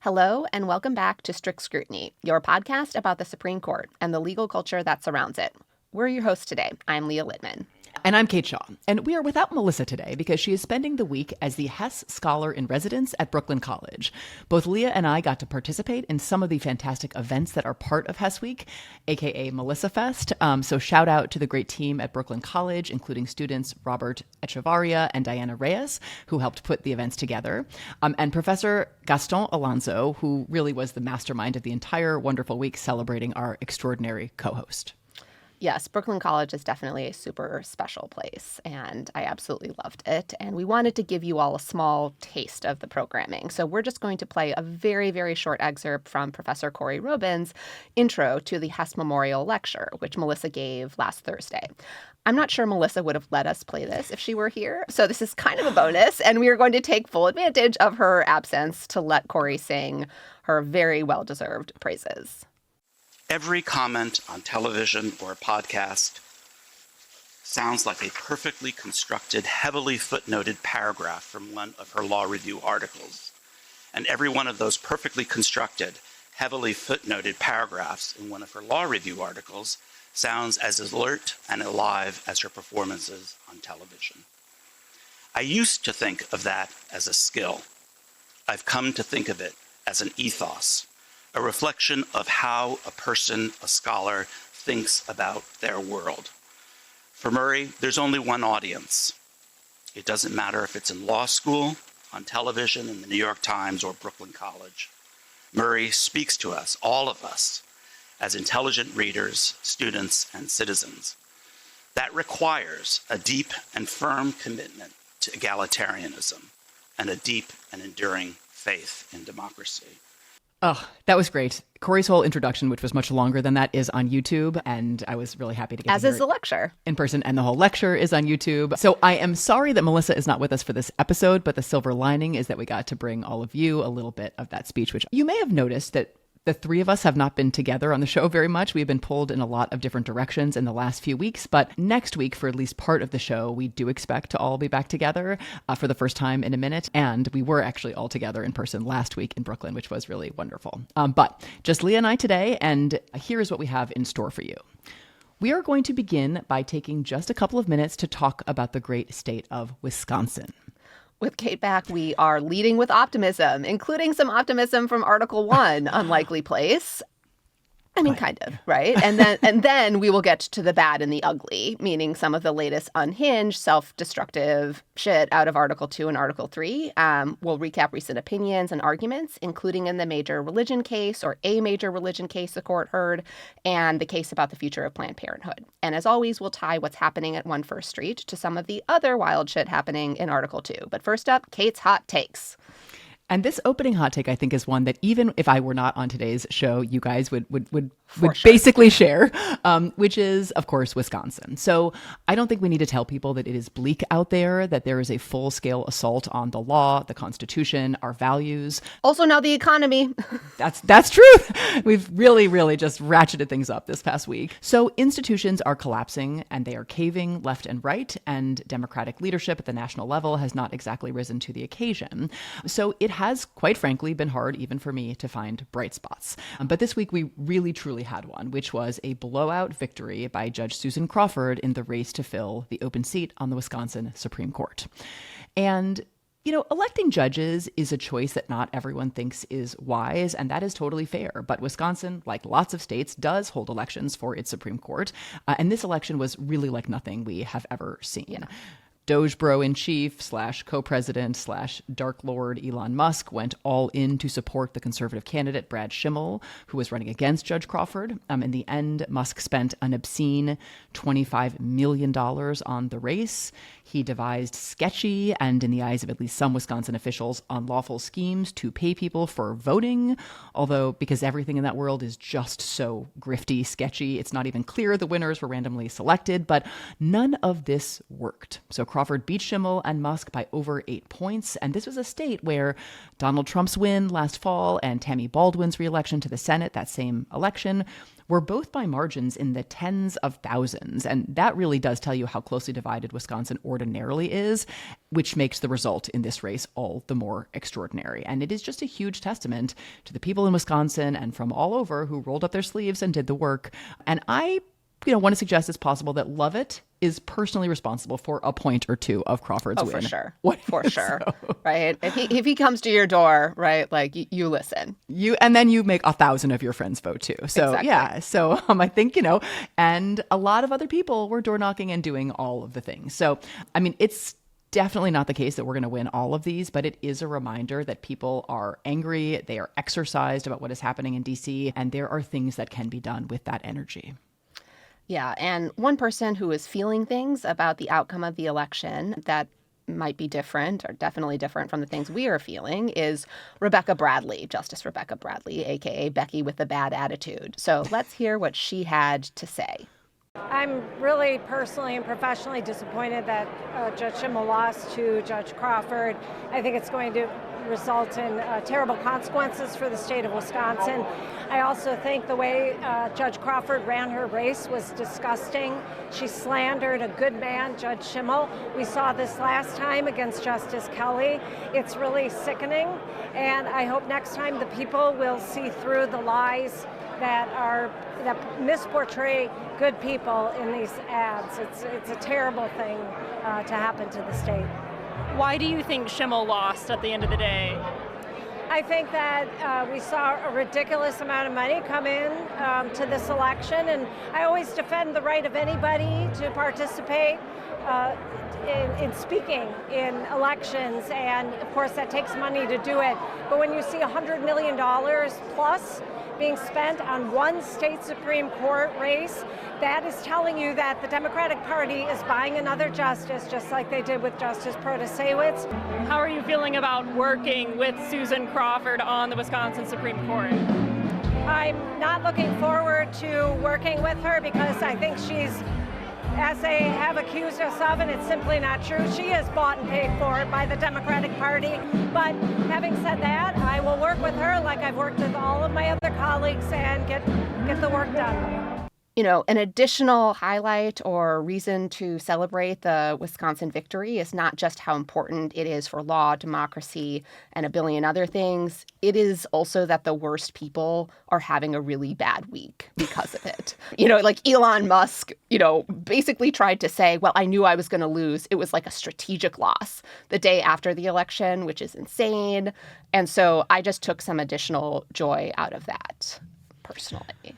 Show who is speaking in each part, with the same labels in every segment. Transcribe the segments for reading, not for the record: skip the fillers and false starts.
Speaker 1: Hello, and welcome back to Strict Scrutiny, your podcast about the Supreme Court and the legal culture that surrounds it. We're your hosts today. I'm Leah Litman.
Speaker 2: And I'm Kate Shaw. And we are without Melissa today because she is spending the week as the Hess Scholar in Residence at Brooklyn College. Both Leah and I got to participate in some of the fantastic events that are part of Hess Week, aka Melissa Fest. So shout out to the great team at Brooklyn College, including students Robert Echevarria and Diana Reyes, who helped put the events together, and Professor Gaston Alonso, who really was the mastermind of the entire wonderful week, celebrating our extraordinary co-host.
Speaker 1: Yes, Brooklyn College is definitely a super special place, and I absolutely loved it. And we wanted to give you all a small taste of the programming. So we're just going to play a very, very short excerpt from Professor Cory Robin's intro to the Hess Memorial Lecture, which Melissa gave last Thursday. I'm not sure Melissa would have let us play this if she were here, so this is kind of a bonus, and we are going to take full advantage of her absence to let Cory sing her very well-deserved praises.
Speaker 3: Every comment on television or podcast sounds like a perfectly constructed, heavily footnoted paragraph from one of her law review articles. And every one of those perfectly constructed, heavily footnoted paragraphs in one of her law review articles sounds as alert and alive as her performances on television. I used to think of that as a skill. I've come to think of it as an ethos, a reflection of how a person, a scholar, thinks about their world. For Murray, there's only one audience. It doesn't matter if it's in law school, on television, in the New York Times, or Brooklyn College. Murray speaks to us, all of us, as intelligent readers, students, and citizens. That requires a deep and firm commitment to egalitarianism and a deep and enduring faith in democracy.
Speaker 2: Oh, that was great. Cory's whole introduction, which was much longer than that, is on YouTube, and I was really happy to get
Speaker 1: As
Speaker 2: to hear
Speaker 1: is the lecture.
Speaker 2: In person, and the whole lecture is on YouTube. So I am sorry that Melissa is not with us for this episode, but the silver lining is that we got to bring all of you a little bit of that speech, which you may have noticed that the three of us have not been together on the show very much. We've been pulled in a lot of different directions in the last few weeks, but next week, for at least part of the show, we do expect to all be back together for the first time in a minute. And we were actually all together in person last week in Brooklyn, which was really wonderful. But just Leah and I today, and here's what we have in store for you. We are going to begin by taking just a couple of minutes to talk about the great state of Wisconsin.
Speaker 1: With Kate back, we are leading with optimism, including some optimism from Article 1, Unlikely Place. I mean, kind of, right? And then we will get to the bad and the ugly, meaning some of the latest unhinged, self-destructive shit out of Article 2 and Article 3. We'll recap recent opinions and arguments, including in the major religion case or a major religion case the court heard, and the case about the future of Planned Parenthood. And as always, we'll tie what's happening at 1 First Street to some of the other wild shit happening in Article 2. But first up, Kate's hot takes.
Speaker 2: And this opening hot take, I think, is one that even if I were not on today's show, you guys would
Speaker 1: sure.
Speaker 2: basically share, which is, of course, Wisconsin. So I don't think we need to tell people that it is bleak out there, that there is a full-scale assault on the law, the Constitution, our values.
Speaker 1: Also now the economy.
Speaker 2: That's true. We've really just ratcheted things up this past week. So institutions are collapsing and they are caving left and right, and Democratic leadership at the national level has not exactly risen to the occasion. So it has, quite frankly, been hard even for me to find bright spots. But this week we really truly had one, which was a blowout victory by Judge Susan Crawford in the race to fill the open seat on the Wisconsin Supreme Court. And you know, electing judges is a choice that not everyone thinks is wise, and that is totally fair. But Wisconsin, like lots of states, does hold elections for its Supreme Court. And this election was really like nothing we have ever seen. Yeah. Doge Bro in chief / co-president / Dark Lord Elon Musk went all in to support the conservative candidate Brad Schimmel, who was running against Judge Crawford. In the end, Musk spent an obscene $25 million on the race. He devised sketchy and, in the eyes of at least some Wisconsin officials, unlawful schemes to pay people for voting. Although, because everything in that world is just so grifty, sketchy, it's not even clear the winners were randomly selected. But none of this worked. So Crawford beat Schimmel and Musk by over 8 points. And this was a state where Donald Trump's win last fall and Tammy Baldwin's reelection to the Senate that same election were both by margins in the tens of thousands. And that really does tell you how closely divided Wisconsin ordinarily is, which makes the result in this race all the more extraordinary. And it is just a huge testament to the people in Wisconsin and from all over who rolled up their sleeves and did the work. And I want to suggest it's possible that Lovett is personally responsible for a point or two of Crawford's win.
Speaker 1: For sure. For sure. Right. If he comes to your door, right, like you listen.
Speaker 2: And then you make 1,000 of your friends vote too. So
Speaker 1: exactly.
Speaker 2: Yeah. So I think, and a lot of other people were door knocking and doing all of the things. So, it's definitely not the case that we're going to win all of these, but it is a reminder that people are angry, they are exercised about what is happening in DC, and there are things that can be done with that energy.
Speaker 1: Yeah, and one person who is feeling things about the outcome of the election that might be different or definitely different from the things we are feeling is Rebecca Bradley, Justice Rebecca Bradley, a.k.a. Becky with the bad attitude. So let's hear what she had to say.
Speaker 4: I'm really personally and professionally disappointed that Judge Schimmel lost to Judge Crawford. I think it's going to result in terrible consequences for the state of Wisconsin. I also think the way Judge Crawford ran her race was disgusting. She slandered a good man, Judge Schimmel. We saw this last time against Justice Kelly. It's really sickening, and I hope next time the people will see through the lies that misportray good people in these ads. It's a terrible thing to happen to the state.
Speaker 5: Why do you think Schimmel lost at the end of the day?
Speaker 4: I think that we saw a ridiculous amount of money come in to this election, and I always defend the right of anybody to participate in speaking in elections, and of course that takes money to do it. But when you see $100 million plus being spent on one state Supreme Court race, that is telling you that the Democratic Party is buying another justice, just like they did with Justice Protasewicz.
Speaker 5: How are you feeling about working with Susan Crawford on the Wisconsin Supreme Court?
Speaker 4: I'm not looking forward to working with her because I think she's, as they have accused us of, and it's simply not true, she is bought and paid for by the Democratic Party. But having said that, I will work with her like I've worked with all of my other colleagues and get the work done.
Speaker 1: An additional highlight or reason to celebrate the Wisconsin victory is not just how important it is for law, democracy, and a billion other things. It is also that the worst people are having a really bad week because of it. Like Elon Musk, basically tried to say, well, I knew I was going to lose. It was like a strategic loss the day after the election, which is insane. And so I just took some additional joy out of that personally.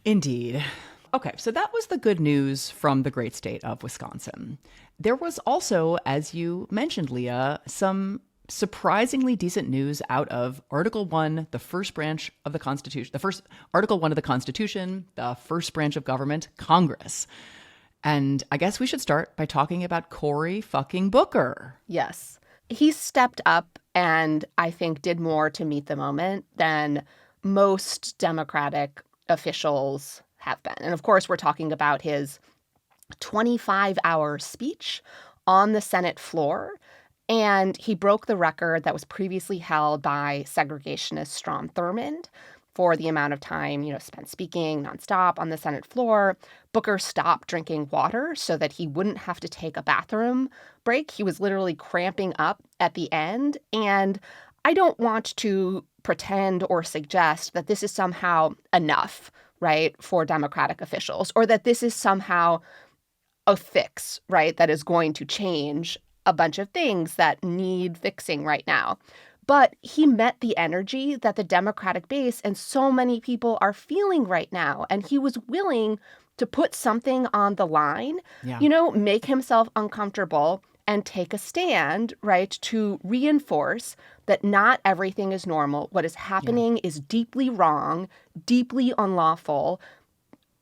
Speaker 2: Indeed. Okay, so that was the good news from the great state of Wisconsin. There was also, as you mentioned, Leah, some surprisingly decent news out of Article 1, the first branch of the Constitution, the first Article 1 of the Constitution, the first branch of government, Congress. And I guess we should start by talking about Cory fucking Booker.
Speaker 1: Yes. He stepped up and I think did more to meet the moment than most Democratic officials have been. And of course, we're talking about his 25-hour speech on the Senate floor. And he broke the record that was previously held by segregationist Strom Thurmond for the amount of time, spent speaking nonstop on the Senate floor. Booker stopped drinking water so that he wouldn't have to take a bathroom break. He was literally cramping up at the end. And I don't want to pretend or suggest that this is somehow enough, right, for Democratic officials, or that this is somehow a fix, right, that is going to change a bunch of things that need fixing right now. But he met the energy that the Democratic base and so many people are feeling right now. And he was willing to put something on the line, make himself uncomfortable and take a stand, right, to reinforce that not everything is normal. What is happening is deeply wrong, deeply unlawful,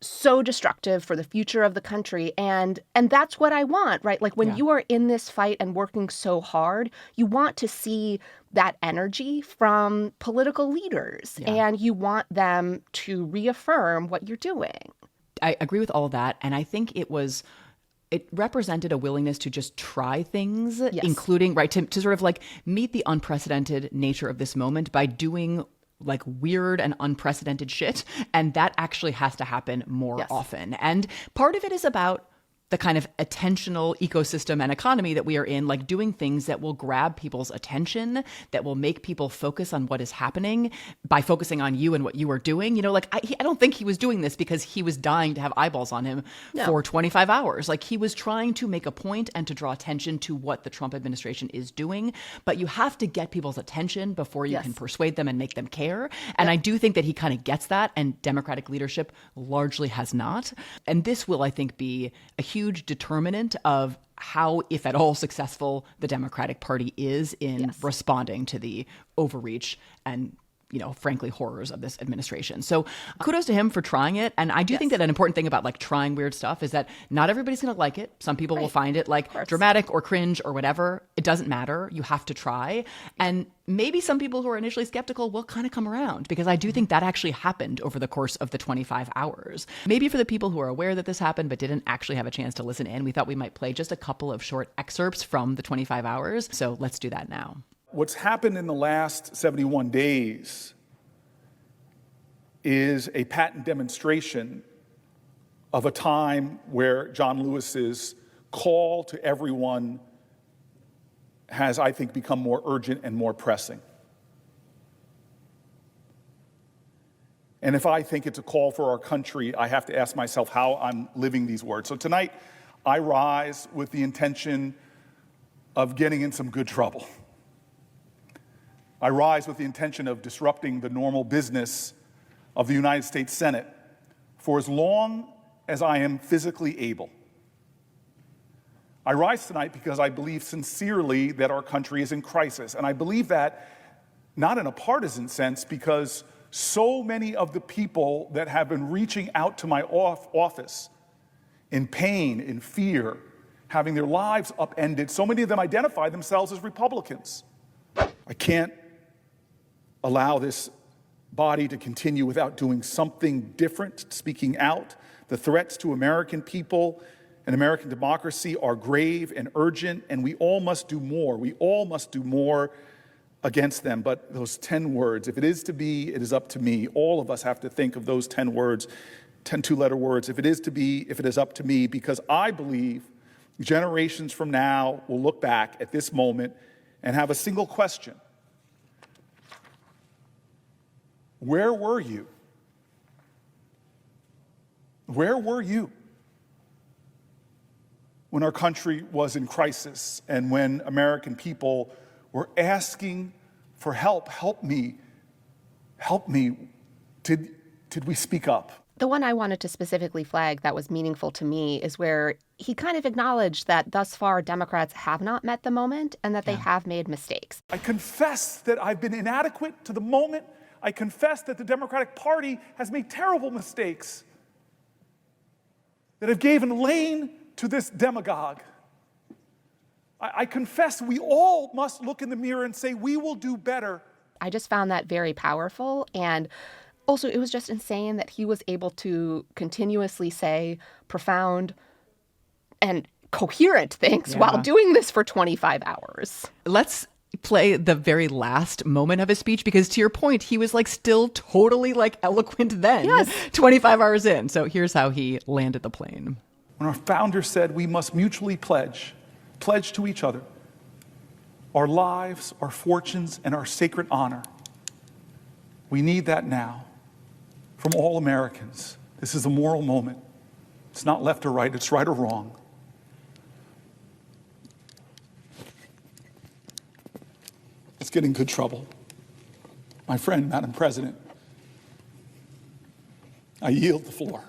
Speaker 1: so destructive for the future of the country. And that's what I want, right? Like when you are in this fight and working so hard, you want to see that energy from political leaders and you want them to reaffirm what you're doing.
Speaker 2: I agree with all of that. And I think it was it represented a willingness to just try things, including, right, to sort of like meet the unprecedented nature of this moment by doing like weird and unprecedented shit. And that actually has to happen more often. And part of it is about the kind of attentional ecosystem and economy that we are in, like doing things that will grab people's attention, that will make people focus on what is happening by focusing on you and what you are doing. You know, like I don't think he was doing this because he was dying to have eyeballs on him for 25 hours. Like he was trying to make a point and to draw attention to what the Trump administration is doing. But you have to get people's attention before you can persuade them and make them care. And I do think that he kind of gets that, and Democratic leadership largely has not. And this will, I think, be a huge determinant of how, if at all, successful the Democratic Party is in responding to the overreach and, you know, frankly, horrors of this administration. So kudos to him for trying it. And I do think that an important thing about like trying weird stuff is that not everybody's going to like it. Some people will find it like dramatic or cringe or whatever. It doesn't matter. You have to try. And maybe some people who are initially skeptical will kind of come around, because I do think that actually happened over the course of the 25 hours. Maybe for the people who are aware that this happened but didn't actually have a chance to listen in, we thought we might play just a couple of short excerpts from the 25 hours. So let's do that now.
Speaker 6: What's happened in the last 71 days is a patent demonstration of a time where John Lewis's call to everyone has, I think, become more urgent and more pressing. And if I think it's a call for our country, I have to ask myself how I'm living these words. So tonight, I rise with the intention of getting in some good trouble. I rise with the intention of disrupting the normal business of the United States Senate for as long as I am physically able. I rise tonight because I believe sincerely that our country is in crisis. And I believe that not in a partisan sense, because so many of the people that have been reaching out to my office in pain, in fear, having their lives upended, so many of them identify themselves as Republicans. I can't allow this body to continue without doing something different, speaking out. The threats to American people and American democracy are grave and urgent, and we all must do more. We all must do more against them. But those 10 words, if it is to be, it is up to me. All of us have to think of those 10 words, 10 two-letter words. If it is to be, if it is up to me, because I believe generations from now will look back at this moment and have a single question. Where were you? Where were you when our country was in crisis and when American people were asking for help? Help me. Help me. Did we speak up?
Speaker 1: The one I wanted to specifically flag that was meaningful to me is where he kind of acknowledged that thus far Democrats have not met the moment and that they have made mistakes.
Speaker 6: I confess that I've been inadequate to the moment. I confess that the Democratic Party has made terrible mistakes that have given lane to this demagogue. I confess we all must look in the mirror and say we will do better.
Speaker 1: I just found that very powerful. And also, it was just insane that he was able to continuously say profound and coherent things while doing this for 25 hours.
Speaker 2: Let's play the very last moment of his speech, because to your point, he was like still totally like eloquent then, 25 hours in. So here's how he landed the plane.
Speaker 6: When our founder said we must mutually pledge to each other our lives, our fortunes, and our sacred honor, we need that now from all Americans. This is a moral moment. It's not left or right, it's right or wrong. Let's get in good trouble. My friend, Madam President, I yield the floor.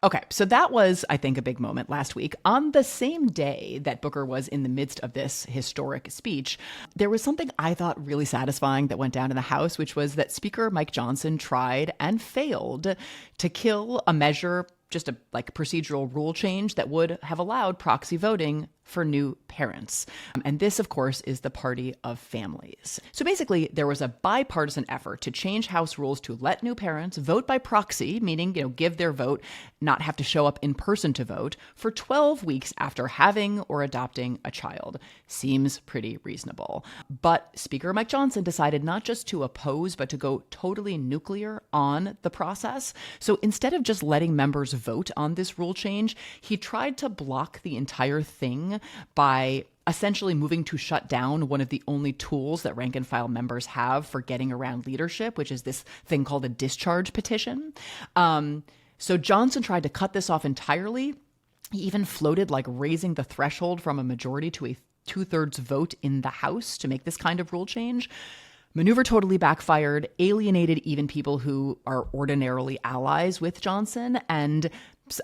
Speaker 2: Okay, so that was, I think, a big moment last week. On the same day that Booker was in the midst of this historic speech, there was something I thought really satisfying that went down in the House, which was that Speaker Mike Johnson tried and failed to kill a measure, just a like procedural rule change that would have allowed proxy voting for New Parents. And this, of course, is the party of families. So basically, there was a bipartisan effort to change House rules to let new parents vote by proxy, meaning, give their vote, not have to show up in person to vote, for 12 weeks after having or adopting a child. Seems pretty reasonable. But Speaker Mike Johnson decided not just to oppose, but to go totally nuclear on the process. So instead of just letting members vote on this rule change, he tried to block the entire thing by essentially moving to shut down one of the only tools that rank and file members have for getting around leadership, which is this thing called a discharge petition. So Johnson tried to cut this off entirely. He even floated raising the threshold from a majority to a 2/3 vote in the House to make this kind of rule change. Maneuver totally backfired, alienated even people who are ordinarily allies with Johnson, and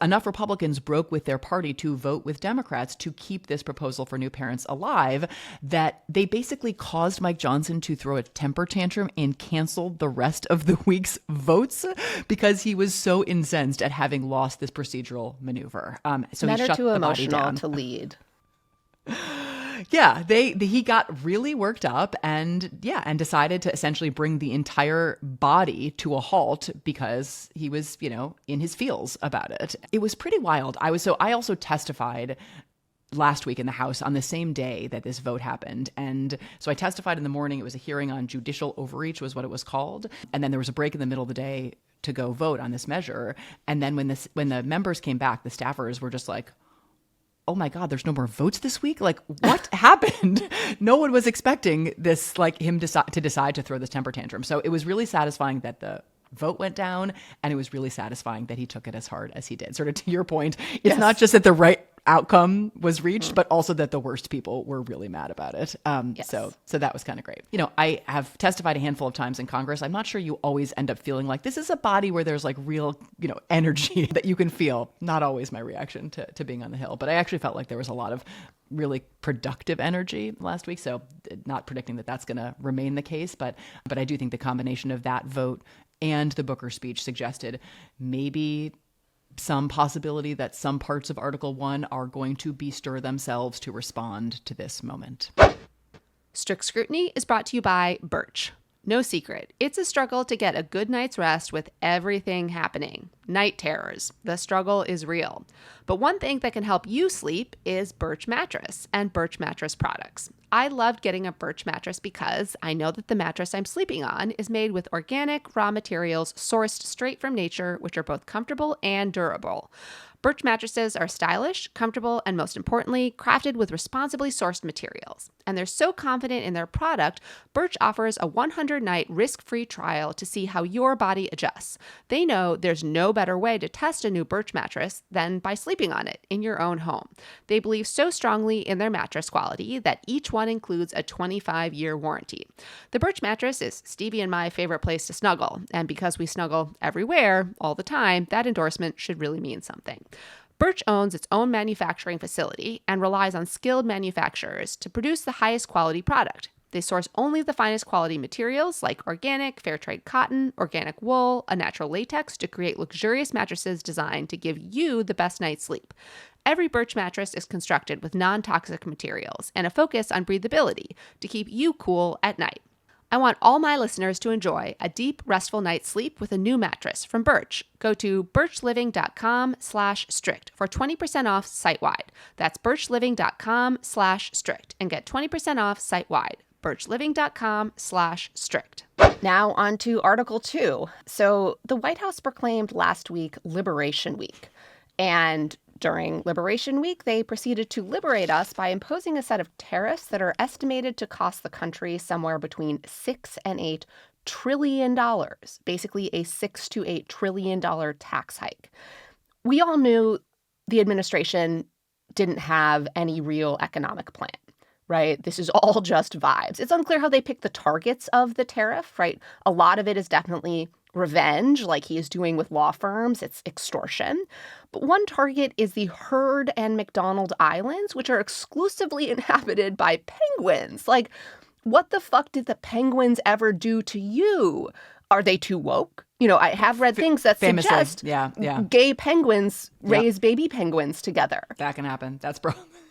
Speaker 2: enough Republicans broke with their party to vote with Democrats to keep this proposal for new parents alive that they basically caused Mike Johnson to throw a temper tantrum and canceled the rest of the week's votes because he was so incensed at having lost this procedural maneuver. So
Speaker 1: Men
Speaker 2: he
Speaker 1: are
Speaker 2: shut
Speaker 1: too
Speaker 2: the body
Speaker 1: emotional
Speaker 2: down.
Speaker 1: to lead.
Speaker 2: Yeah, he got really worked up and decided to essentially bring the entire body to a halt because he was, in his feels about it. It was pretty wild. I also testified last week in the House on the same day that this vote happened. And so I testified in the morning. It was a hearing on judicial overreach was what it was called. And then there was a break in the middle of the day to go vote on this measure. And then when the members came back, the staffers were just like, oh my God, there's no more votes this week? What happened? No one was expecting this, him to decide to throw this temper tantrum. So it was really satisfying that the vote went down, and it was really satisfying that he took it as hard as he did. Sort of to your point, it's not just that the right outcome was reached, but also that the worst people were really mad about it. So that was kind of great. I have testified a handful of times in Congress. I'm not sure you always end up feeling like this is a body where there's real, energy that you can feel. Not always my reaction to being on the Hill, but I actually felt like there was a lot of really productive energy last week. So not predicting that that's going to remain the case, but I do think the combination of that vote and the Booker speech suggested maybe some possibility that some parts of Article 1 are going to bestir themselves to respond to this moment.
Speaker 1: Strict Scrutiny is brought to you by Birch. No secret, it's a struggle to get a good night's rest with everything happening. Night terrors. The struggle is real. But one thing that can help you sleep is Birch mattress and Birch mattress products. I loved getting a Birch mattress because I know that the mattress I'm sleeping on is made with organic raw materials sourced straight from nature, which are both comfortable and durable. Birch mattresses are stylish, comfortable, and most importantly, crafted with responsibly sourced materials. And they're so confident in their product, Birch offers a 100-night risk-free trial to see how your body adjusts. They know there's no better way to test a new Birch mattress than by sleeping on it in your own home. They believe so strongly in their mattress quality that each one includes a 25-year warranty. The Birch mattress is Stevie and my favorite place to snuggle, and because we snuggle everywhere, all the time, that endorsement should really mean something. Birch owns its own manufacturing facility and relies on skilled manufacturers to produce the highest quality product. They source only the finest quality materials like organic, fair trade cotton, organic wool, a natural latex to create luxurious mattresses designed to give you the best night's sleep. Every Birch mattress is constructed with non-toxic materials and a focus on breathability to keep you cool at night. I want all my listeners to enjoy a deep, restful night's sleep with a new mattress from Birch. Go to birchliving.com/strict for 20% off site-wide. That's birchliving.com/strict and get 20% off site-wide. birchliving.com/strict. Now on to Article 2. So the White House proclaimed last week Liberation Week. And during Liberation Week, they proceeded to liberate us by imposing a set of tariffs that are estimated to cost the country somewhere between $6 and $8 trillion, basically a $6 to $8 trillion tax hike. We all knew the administration didn't have any real economic plan, right? This is all just vibes. It's unclear how they pick the targets of the tariff, right? A lot of it is definitely revenge, like he is doing with law firms. It's extortion. But one target is the Heard and McDonald Islands, which are exclusively inhabited by penguins. Like, what the fuck did the penguins ever do to you? Are they too woke? I have read things that suggest
Speaker 2: yeah.
Speaker 1: gay penguins raise baby penguins together.
Speaker 2: That can happen. That's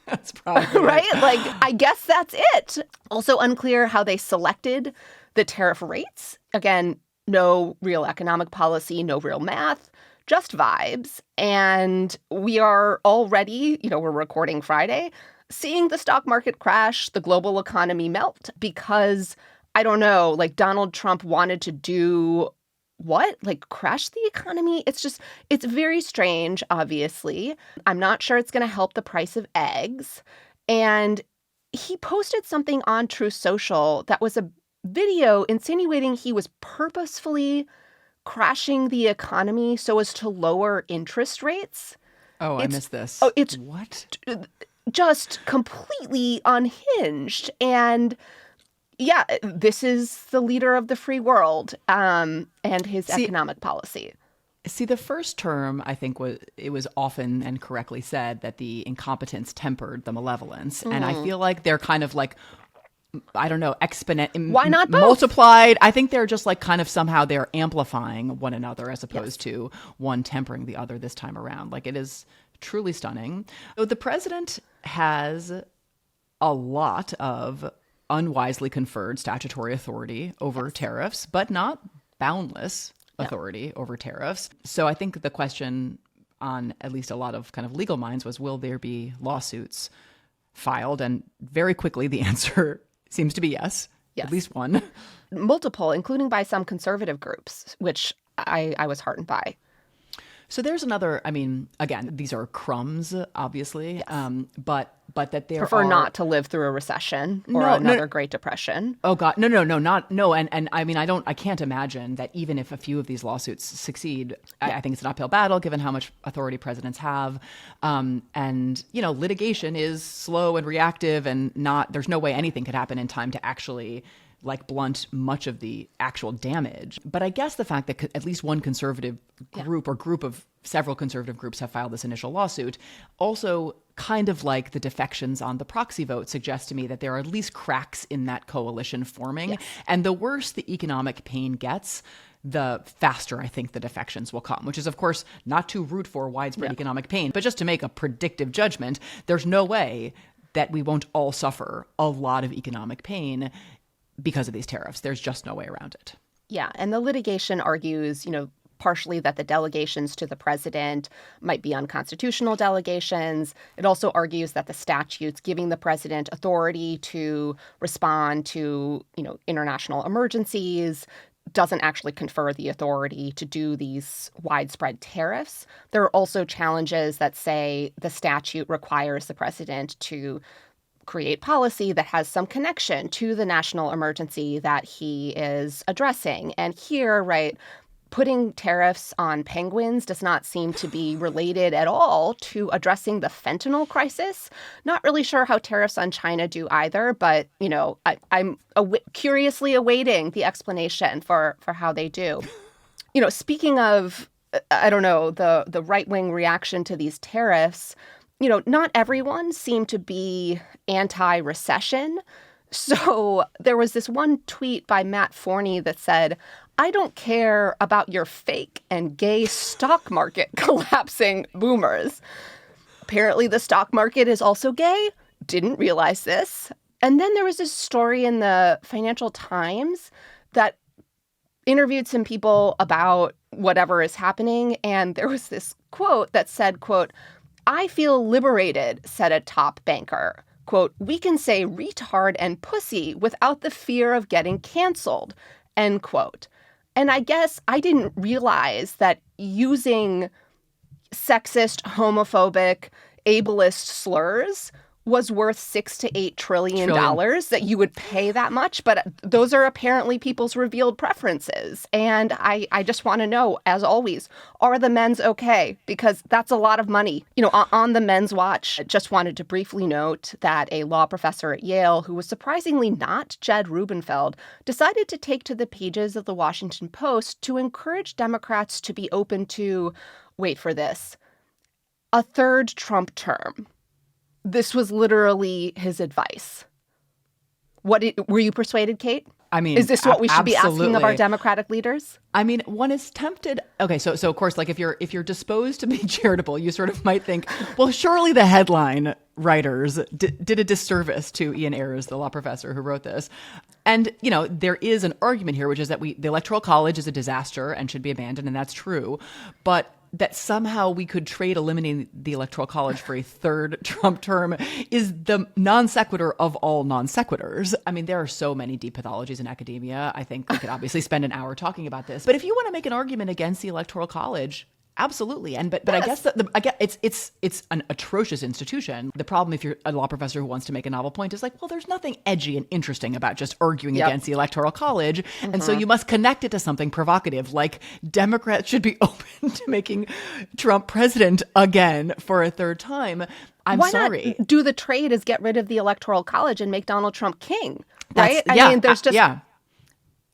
Speaker 2: That's probably
Speaker 1: right? Like, I guess that's it. Also unclear how they selected the tariff rates. Again, no real economic policy, no real math, just vibes. And we are already, we're recording Friday, seeing the stock market crash, the global economy melt because, I don't know, like Donald Trump wanted to do what? Like crash the economy? It's very strange, obviously. I'm not sure it's going to help the price of eggs. And he posted something on Truth Social that was a video insinuating he was purposefully crashing the economy so as to lower interest rates.
Speaker 2: Oh, I missed this.
Speaker 1: Oh, it's
Speaker 2: what?
Speaker 1: Just completely unhinged. And yeah, this is the leader of the free world and his economic policy.
Speaker 2: See, the first term, I think, was often and correctly said that the incompetence tempered the malevolence. And I feel like they're kind of like, I don't know,
Speaker 1: Why not both?
Speaker 2: Multiplied. I think they're just like kind of somehow they're amplifying one another as opposed to one tempering the other this time around. Like, it is truly stunning. So the president has a lot of unwisely conferred statutory authority over tariffs, but not boundless authority over tariffs. So I think the question on at least a lot of kind of legal minds was, will there be lawsuits filed? And very quickly, the answer seems to be yes. At least one.
Speaker 1: Multiple, including by some conservative groups, which I was heartened by.
Speaker 2: So there's another, I mean, again, these are crumbs, obviously, but that there
Speaker 1: Prefer
Speaker 2: are...
Speaker 1: not to live through a recession or another Great Depression.
Speaker 2: Oh God, no. And I mean, I can't imagine that even if a few of these lawsuits succeed, I think it's an uphill battle given how much authority presidents have. And, litigation is slow and reactive and there's no way anything could happen in time to actually like blunt much of the actual damage. But I guess the fact that at least one conservative group or group of several conservative groups have filed this initial lawsuit also kind of like the defections on the proxy vote suggests to me that there are at least cracks in that coalition forming. Yes. And the worse the economic pain gets, the faster I think the defections will come, which is, of course, not to root for widespread economic pain, but just to make a predictive judgment. There's no way that we won't all suffer a lot of economic pain because of these tariffs. There's just no way around it.
Speaker 1: Yeah. And the litigation argues, partially that the delegations to the president might be unconstitutional delegations. It also argues that the statutes giving the president authority to respond to, international emergencies doesn't actually confer the authority to do these widespread tariffs. There are also challenges that say the statute requires the president to create policy that has some connection to the national emergency that he is addressing. And here, right, putting tariffs on penguins does not seem to be related at all to addressing the fentanyl crisis. Not really sure how tariffs on China do either, but, I'm curiously awaiting the explanation for how they do. Speaking of, I don't know, the right-wing reaction to these tariffs, not everyone seemed to be anti-recession. So there was this one tweet by Matt Forney that said, "I don't care about your fake and gay stock market collapsing boomers." Apparently the stock market is also gay. Didn't realize this. And then there was this story in the Financial Times that interviewed some people about whatever is happening. And there was this quote that said, quote, "I feel liberated," said a top banker. Quote, "We can say retard and pussy without the fear of getting canceled," end quote. And I guess I didn't realize that using sexist, homophobic, ableist slurs was worth $6 to $8 trillion that you would pay that much. But those are apparently people's revealed preferences. And I just want to know, as always, are the men's okay? Because that's a lot of money. On the men's watch, I just wanted to briefly note that a law professor at Yale, who was surprisingly not Jed Rubenfeld, decided to take to the pages of the Washington Post to encourage Democrats to be open to, wait for this, a third Trump term. This was literally his advice. Were you persuaded, Kate?
Speaker 2: I mean,
Speaker 1: is this what we should be asking
Speaker 2: absolutely.
Speaker 1: of our Democratic leaders?
Speaker 2: I mean, one is tempted. Okay, so of course, like if you're disposed to be charitable, you sort of might think, well, surely the headline writers did a disservice to Ian Ayres, the law professor who wrote this. And, there is an argument here, which is that the Electoral College is a disaster and should be abandoned, and that's true. But that somehow we could trade eliminating the Electoral College for a third Trump term is the non sequitur of all non sequiturs. I memean, there are so many deep pathologies in academia. I think we could obviously spend an hour talking about this. But if you want to make an argument against the Electoral College, absolutely. But yes. I guess it's an atrocious institution. The problem, if you're a law professor who wants to make a novel point, is like, well, there's nothing edgy and interesting about just arguing against the Electoral College. And so you must connect it to something provocative, like Democrats should be open to making Trump president again for a third time.
Speaker 1: Why
Speaker 2: sorry.
Speaker 1: not do the trade is get rid of the Electoral College and make Donald Trump king, right? I mean, there's just...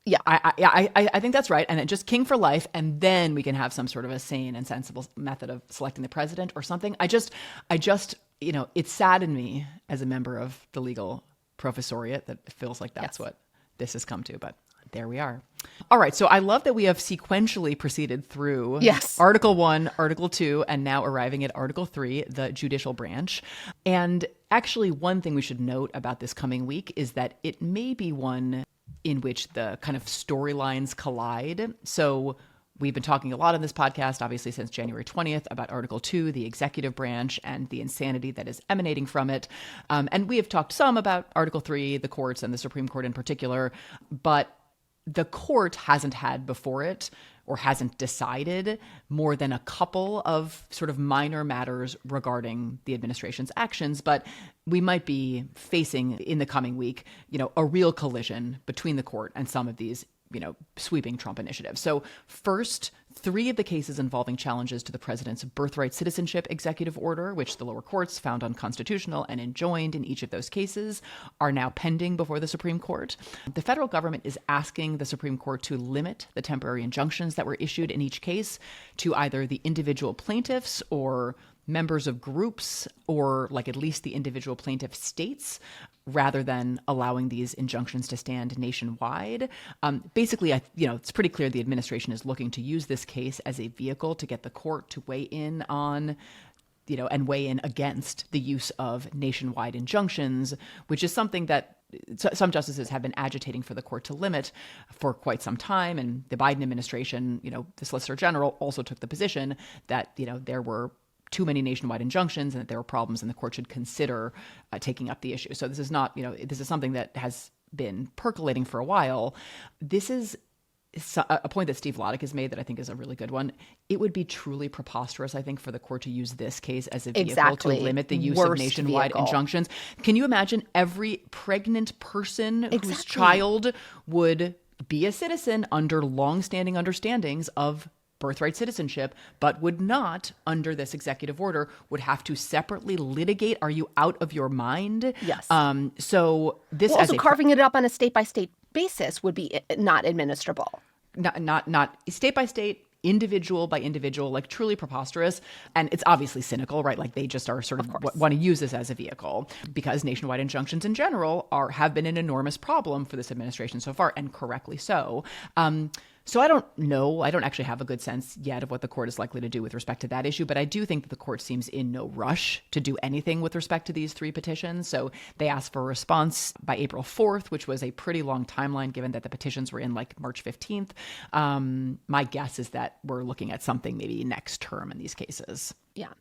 Speaker 2: Yeah, I think that's right. And then just king for life. And then we can have some sort of a sane and sensible method of selecting the president or something. I just, it saddened me as a member of the legal professoriate that it feels like that's what this has come to. But there we are. All right. So I love that we have sequentially proceeded through Article 1, Article 2, and now arriving at Article 3, the judicial branch. And actually, one thing we should note about this coming week is that it may be one in which the kind of storylines collide. So we've been talking a lot on this podcast, obviously since January 20th, about Article 2, the executive branch, and the insanity that is emanating from it. And we have talked some about Article 3, the courts and the Supreme Court in particular, but the court hasn't had before it or hasn't decided more than a couple of sort of minor matters regarding the administration's actions. But we might be facing in the coming week, a real collision between the court and some of these, sweeping Trump initiatives. So first, 3 of the cases involving challenges to the president's birthright citizenship executive order, which the lower courts found unconstitutional and enjoined in each of those cases, are now pending before the Supreme Court. The federal government is asking the Supreme Court to limit the temporary injunctions that were issued in each case to either the individual plaintiffs or members of groups, or like at least the individual plaintiff states, rather than allowing these injunctions to stand nationwide. Basically, it's pretty clear the administration is looking to use this case as a vehicle to get the court to weigh in on, and weigh in against the use of nationwide injunctions, which is something that some justices have been agitating for the court to limit for quite some time. And the Biden administration, the Solicitor General also took the position that, there were too many nationwide injunctions and that there were problems and the court should consider taking up the issue. So this is not, this is something that has been percolating for a while. This is a point that Steve Vladek has made that I think is a really good one. It would be truly preposterous, I think, for the court to use this case as a vehicle to limit the use of nationwide injunctions. Can you imagine every pregnant person whose child would be a citizen under longstanding understandings of birthright citizenship, but would not, under this executive order, would have to separately litigate? Are you out of your mind?
Speaker 1: Yes.
Speaker 2: So this
Speaker 1: also carving it up on a state-by-state basis would be not administrable.
Speaker 2: Not state by state, individual by individual, like truly preposterous. And it's obviously cynical, right? Like they just are sort of want to use this as a vehicle because nationwide injunctions in general have been an enormous problem for this administration so far, and correctly so. So I don't know. I don't actually have a good sense yet of what the court is likely to do with respect to that issue, but I do think that the court seems in no rush to do anything with respect to these 3 petitions. So they asked for a response by April 4th, which was a pretty long timeline given that the petitions were in like March 15th. My guess is that we're looking at something maybe next term in these cases.
Speaker 1: Yeah.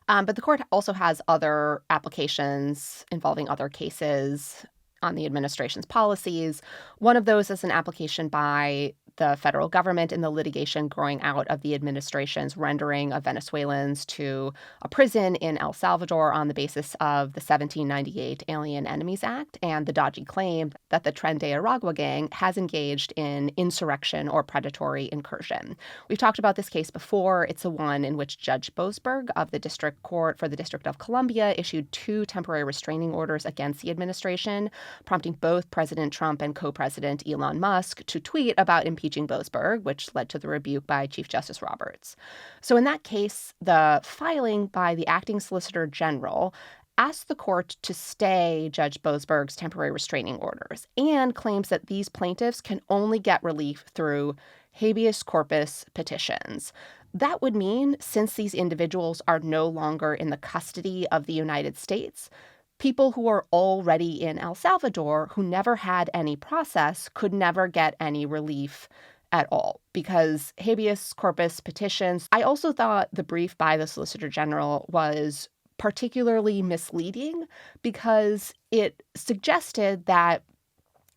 Speaker 1: But the court also has other applications involving other cases on the administration's policies. One of those is an application by the federal government in the litigation growing out of the administration's rendering of Venezuelans to a prison in El Salvador on the basis of the 1798 Alien Enemies Act and the dodgy claim that the Tren de Aragua gang has engaged in insurrection or predatory incursion. We've talked about this case before. It's the one in which Judge Boasberg of the District Court for the District of Columbia issued 2 temporary restraining orders against the administration, prompting both President Trump and co-president Elon Musk to tweet about impeaching Boasberg, which led to the rebuke by Chief Justice Roberts. So in that case, the filing by the acting Solicitor General asked the court to stay Judge Boasberg's temporary restraining orders and claims that these plaintiffs can only get relief through habeas corpus petitions. That would mean, since these individuals are no longer in the custody of the United States, people who are already in El Salvador who never had any process could never get any relief at all, because habeas corpus petitions. I also thought the brief by the Solicitor General was particularly misleading because it suggested that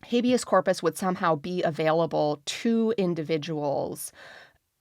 Speaker 1: habeas corpus would somehow be available to individuals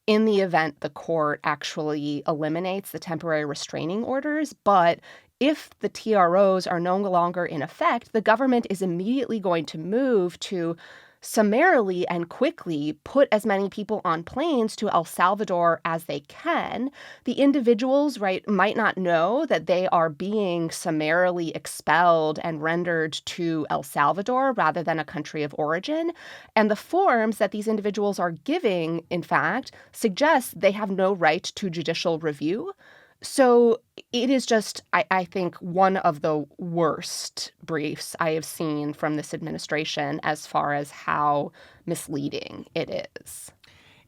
Speaker 1: in the event the court actually eliminates the temporary restraining orders. But if the TROs are no longer in effect, the government is immediately going to move to summarily and quickly put as many people on planes to El Salvador as they can. The individuals, right, might not know that they are being summarily expelled and rendered to El Salvador rather than a country of origin. And the forms that these individuals are giving, in fact, suggest they have no right to judicial review. So it is just, I think, one of the worst briefs I have seen from this administration as far as how misleading it is.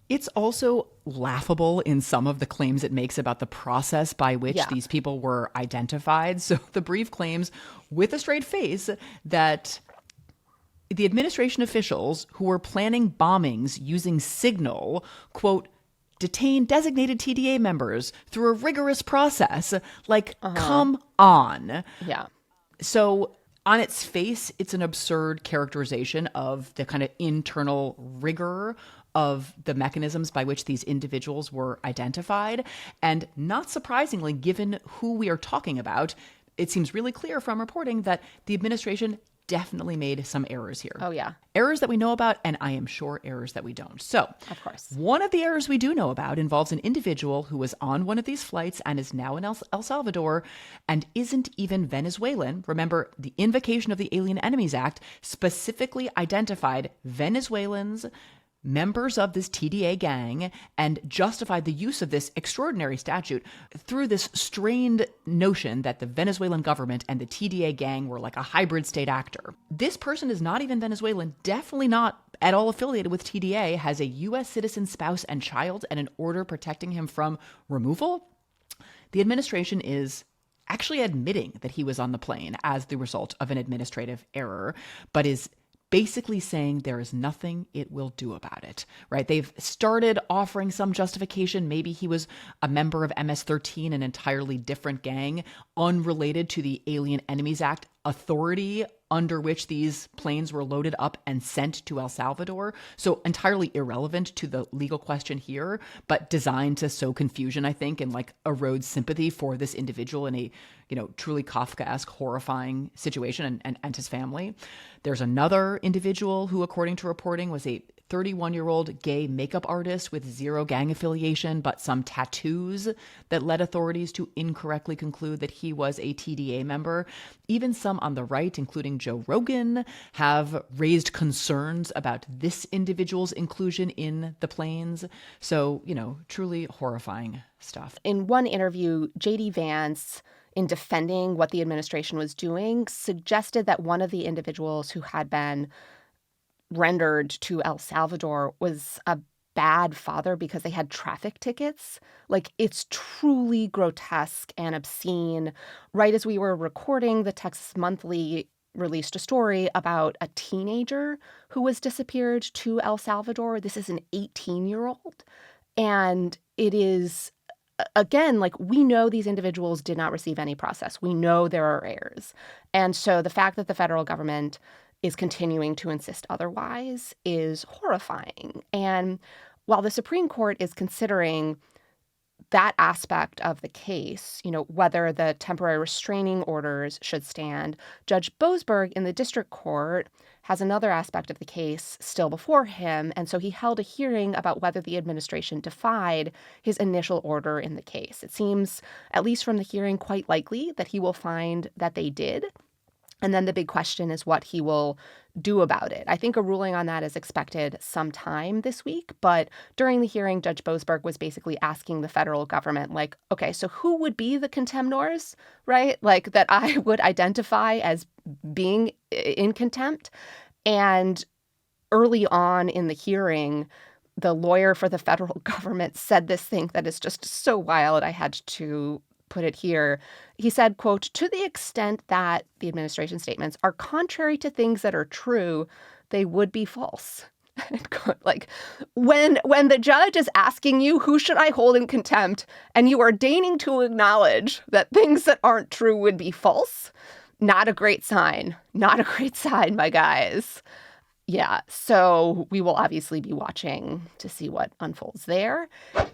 Speaker 2: It's also laughable in some of the claims it makes about the process by which these people were identified. So the brief claims with a straight face that the administration officials who were planning bombings using Signal, quote, detain designated TDA members through a rigorous process. Like, come on.
Speaker 1: Yeah.
Speaker 2: So on its face, it's an absurd characterization of the kind of internal rigor of the mechanisms by which these individuals were identified. And not surprisingly, given who we are talking about, it seems really clear from reporting that the administration definitely made some errors here.
Speaker 1: Oh, yeah.
Speaker 2: Errors that we know about, and I am sure errors that we don't. So,
Speaker 1: of course,
Speaker 2: one of the errors we do know about involves an individual who was on one of these flights and is now in El Salvador and isn't even Venezuelan. Remember, the invocation of the Alien Enemies Act specifically identified Venezuelans, members of this TDA gang, and justified the use of this extraordinary statute through this strained notion that the Venezuelan government and the TDA gang were like a hybrid state actor. This person is not even Venezuelan, definitely not at all affiliated with TDA, has a U.S. citizen spouse and child, and an order protecting him from removal. The administration is actually admitting that he was on the plane as the result of an administrative error, but is basically saying there is nothing it will do about it, right? They've started offering some justification. Maybe he was a member of MS-13, an entirely different gang, unrelated to the Alien Enemies Act authority under which these planes were loaded up and sent to El Salvador. So entirely irrelevant to the legal question here, but designed to sow confusion, I think, and like erode sympathy for this individual in a, truly Kafkaesque, horrifying situation and his family. There's another individual who, according to reporting, was a 31-year-old gay makeup artist with zero gang affiliation, but some tattoos that led authorities to incorrectly conclude that he was a TDA member. Even some on the right, including Joe Rogan, have raised concerns about this individual's inclusion in the planes. So, truly horrifying stuff.
Speaker 1: In one interview, J.D. Vance, in defending what the administration was doing, suggested that one of the individuals who had been rendered to El Salvador was a bad father because they had traffic tickets. Like, it's truly grotesque and obscene. Right as we were recording, the Texas Monthly released a story about a teenager who was disappeared to El Salvador. This is an 18-year-old. And it is, again, like, we know these individuals did not receive any process. We know there are errors. And so the fact that the federal government is continuing to insist otherwise is horrifying. And while the Supreme Court is considering that aspect of the case, whether the temporary restraining orders should stand, Judge Boasberg in the district court has another aspect of the case still before him. And so he held a hearing about whether the administration defied his initial order in the case. It seems, at least from the hearing, quite likely that he will find that they did. And then the big question is what he will do about it. I think a ruling on that is expected sometime this week. But during the hearing, Judge Boasberg was basically asking the federal government, like, okay, so who would be the contemnors, right? Like, that I would identify as being in contempt. And early on in the hearing, the lawyer for the federal government said this thing that is just so wild. I had to put it here. He said, quote, "To the extent that the administration statements are contrary to things that are true, they would be false." Like, when the judge is asking you, who should I hold in contempt, and you are deigning to acknowledge that things that aren't true would be false, not a great sign. Not a great sign, my guys. Yeah, so we will obviously be watching to see what unfolds there.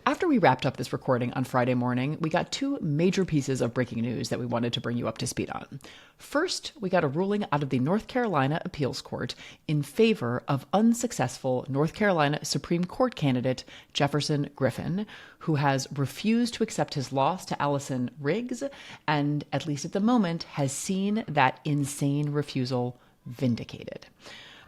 Speaker 2: After we wrapped up this recording on Friday morning, we got two major pieces of breaking news that we wanted to bring you up to speed on. First, we got a ruling out of the North Carolina Appeals Court in favor of unsuccessful North Carolina Supreme Court candidate Jefferson Griffin, who has refused to accept his loss to Allison Riggs and, at least at the moment, has seen that insane refusal vindicated.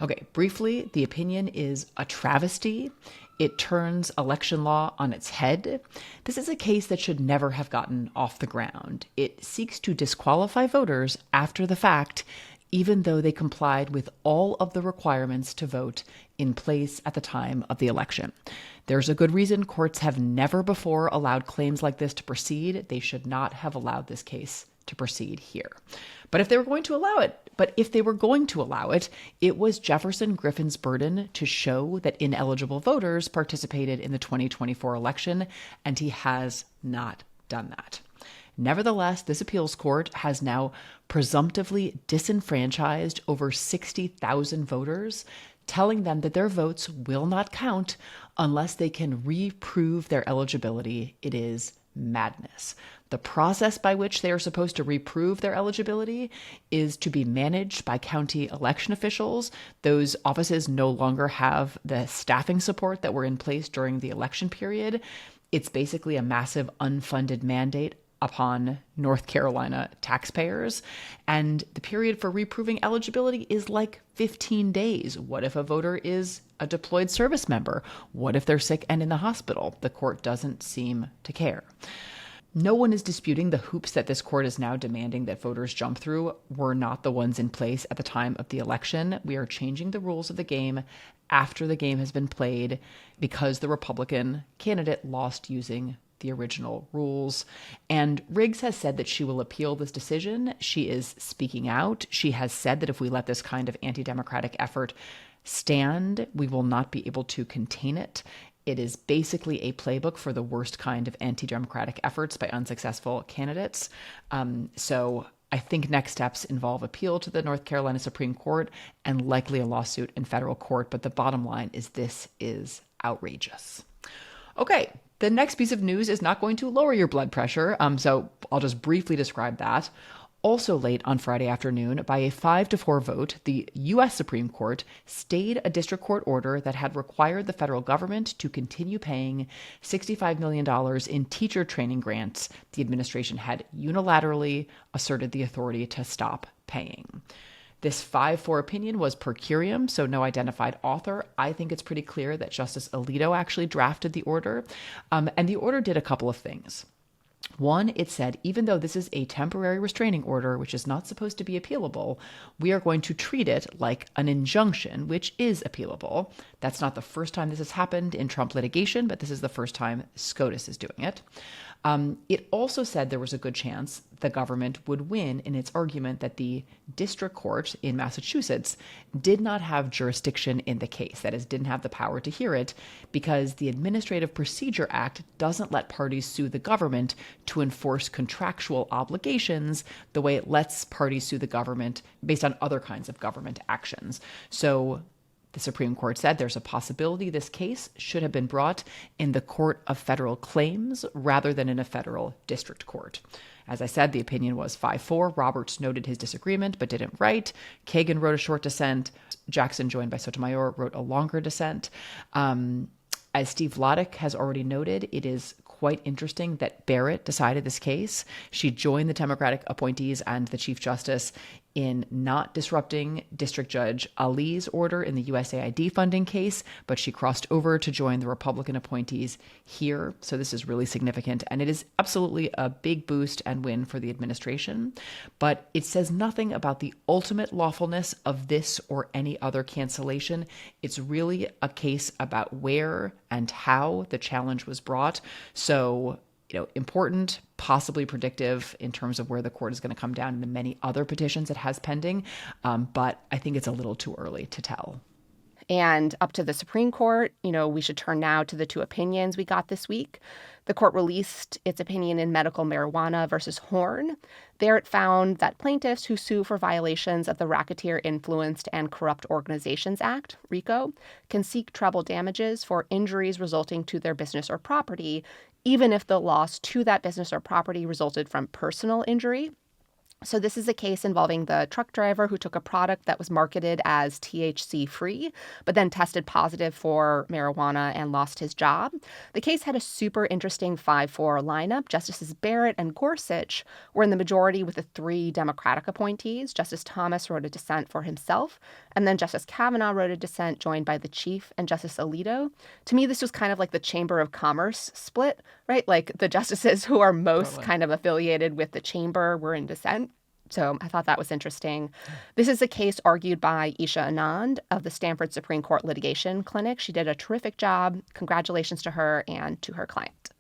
Speaker 2: Okay, briefly, the opinion is a travesty. It turns election law on its head. This is a case that should never have gotten off the ground. It seeks to disqualify voters after the fact, even though they complied with all of the requirements to vote in place at the time of the election. There's a good reason courts have never before allowed claims like this to proceed. They should not have allowed this case to proceed here. But if they were going to allow it, it was Jefferson Griffin's burden to show that ineligible voters participated in the 2024 election, and he has not done that. Nevertheless, this appeals court has now presumptively disenfranchised over 60,000 voters, telling them that their votes will not count unless they can reprove their eligibility. It is madness. The process by which they are supposed to reprove their eligibility is to be managed by county election officials. Those offices no longer have the staffing support that were in place during the election period. It's basically a massive unfunded mandate upon North Carolina taxpayers. And the period for reproving eligibility is like 15 days. What if a voter is a deployed service member? What if they're sick and in the hospital? The court doesn't seem to care. No one is disputing the hoops that this court is now demanding that voters jump through were not the ones in place at the time of the election. We are changing the rules of the game after the game has been played because the Republican candidate lost using the original rules. And Riggs has said that she will appeal this decision. She is speaking out. She has said that if we let this kind of anti-democratic effort stand, we will not be able to contain it. It is basically a playbook for the worst kind of anti-democratic efforts by unsuccessful candidates. So I think next steps involve appeal to the North Carolina Supreme Court and likely a lawsuit in federal court. But the bottom line is this is outrageous. Okay, the next piece of news is not going to lower your blood pressure. So I'll just briefly describe that. Also late on Friday afternoon, by a 5-4 vote, the U.S. Supreme Court stayed a district court order that had required the federal government to continue paying $65 million in teacher training grants the administration had unilaterally asserted the authority to stop paying. This 5-4 opinion was per curiam, so no identified author. I think it's pretty clear that Justice Alito actually drafted the order, and the order did a couple of things. One, it said, even though this is a temporary restraining order, which is not supposed to be appealable, we are going to treat it like an injunction, which is appealable. That's not the first time this has happened in Trump litigation, but this is the first time SCOTUS is doing it. It also said there was a good chance the government would win in its argument that the district court in Massachusetts did not have jurisdiction in the case, that is, didn't have the power to hear it, because the Administrative Procedure Act doesn't let parties sue the government to enforce contractual obligations the way it lets parties sue the government based on other kinds of government actions. So the Supreme Court said there's a possibility this case should have been brought in the Court of Federal Claims rather than in a federal district court. As I said, the opinion was 5-4. Roberts noted his disagreement but didn't write. Kagan wrote a short dissent. Jackson, joined by Sotomayor, wrote a longer dissent. As Steve Vladek has already noted, it is quite interesting that Barrett decided this case. She joined the Democratic appointees and the Chief Justice in not disrupting District Judge Ali's order in the USAID funding case, but she crossed over to join the Republican appointees here. So this is really significant, and it is absolutely a big boost and win for the administration. But it says nothing about the ultimate lawfulness of this or any other cancellation. It's really a case about where and how the challenge was brought. So important, possibly predictive in terms of where the court is going to come down in the many other petitions it has pending. But I think it's a little too early to tell.
Speaker 1: And up to the Supreme Court, we should turn now to the two opinions we got this week. The court released its opinion in Medical Marijuana versus Horn. There it found that plaintiffs who sue for violations of the Racketeer Influenced and Corrupt Organizations Act, RICO, can seek treble damages for injuries resulting to their business or property, even if the loss to that business or property resulted from personal injury. So this is a case involving the truck driver who took a product that was marketed as THC-free, but then tested positive for marijuana and lost his job. The case had a super interesting 5-4 lineup. Justices Barrett and Gorsuch were in the majority with the 3 Democratic appointees. Justice Thomas wrote a dissent for himself, and then Justice Kavanaugh wrote a dissent joined by the Chief and Justice Alito. To me, this was kind of like the Chamber of Commerce split, right? Like the justices who are most kind of affiliated with the chamber were in dissent. So I thought that was interesting. This is a case argued by Isha Anand of the Stanford Supreme Court Litigation Clinic. She did a terrific job. Congratulations to her and to her client.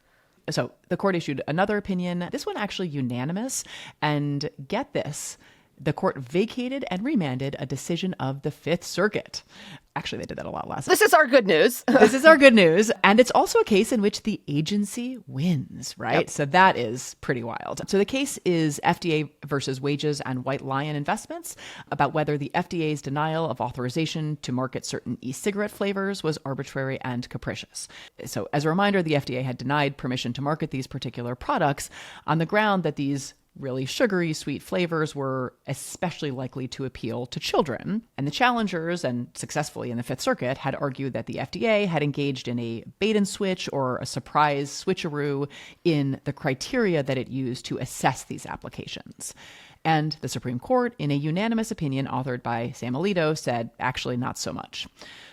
Speaker 2: So the court issued another opinion, this one actually unanimous. And get this, the court vacated and remanded a decision of the Fifth Circuit. Actually, they did that a lot last.
Speaker 1: This is our good news.
Speaker 2: This is our good news. And it's also a case in which the agency wins, right? Yep. So that is pretty wild. So the case is FDA versus Wages and White Lion Investments about whether the FDA's denial of authorization to market certain e-cigarette flavors was arbitrary and capricious. So as a reminder, the FDA had denied permission to market these particular products on the ground that these really sugary, sweet flavors were especially likely to appeal to children. And the challengers, and successfully in the Fifth Circuit, had argued that the FDA had engaged in a bait and switch or a surprise switcheroo in the criteria that it used to assess these applications. And the Supreme Court, in a unanimous opinion authored by Sam Alito, said, actually, not so much.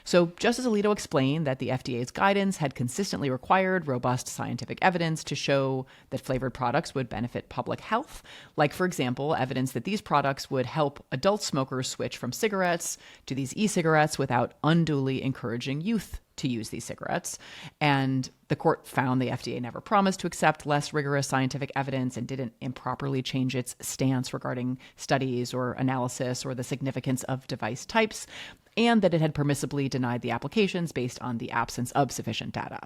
Speaker 2: So Justice Alito explained that the FDA's guidance had consistently required robust scientific evidence to show that flavored products would benefit public health, like, for example, evidence that these products would help adult smokers switch from cigarettes to these e-cigarettes without unduly encouraging youth to use these cigarettes. And the court found the FDA never promised to accept less rigorous scientific evidence and didn't improperly change its stance regarding studies or analysis or the significance of device types, and that it had permissibly denied the applications based on the absence of sufficient data.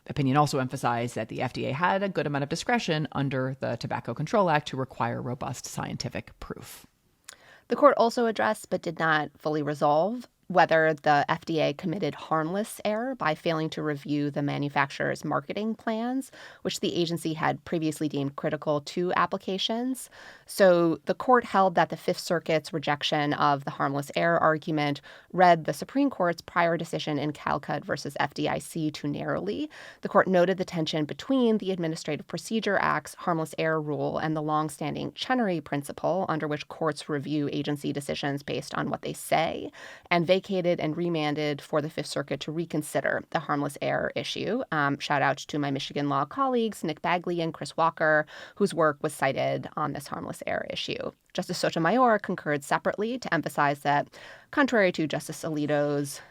Speaker 2: Opinion also emphasized that the FDA had a good amount of discretion under the Tobacco Control Act to require robust scientific proof.
Speaker 1: The court also addressed, but did not fully resolve, whether the FDA committed harmless error by failing to review the manufacturer's marketing plans, which the agency had previously deemed critical to applications. So the court held that the Fifth Circuit's rejection of the harmless error argument read the Supreme Court's prior decision in Calcutt versus FDIC too narrowly. The court noted the tension between the Administrative Procedure Act's harmless error rule and the longstanding Chenery principle, under which courts review agency decisions based on what they say, and vacated and remanded for the Fifth Circuit to reconsider the harmless error issue. Shout out to my Michigan law colleagues, Nick Bagley and Chris Walker, whose work was cited on this harmless error issue. Justice Sotomayor concurred separately to emphasize that, contrary to Justice Alito's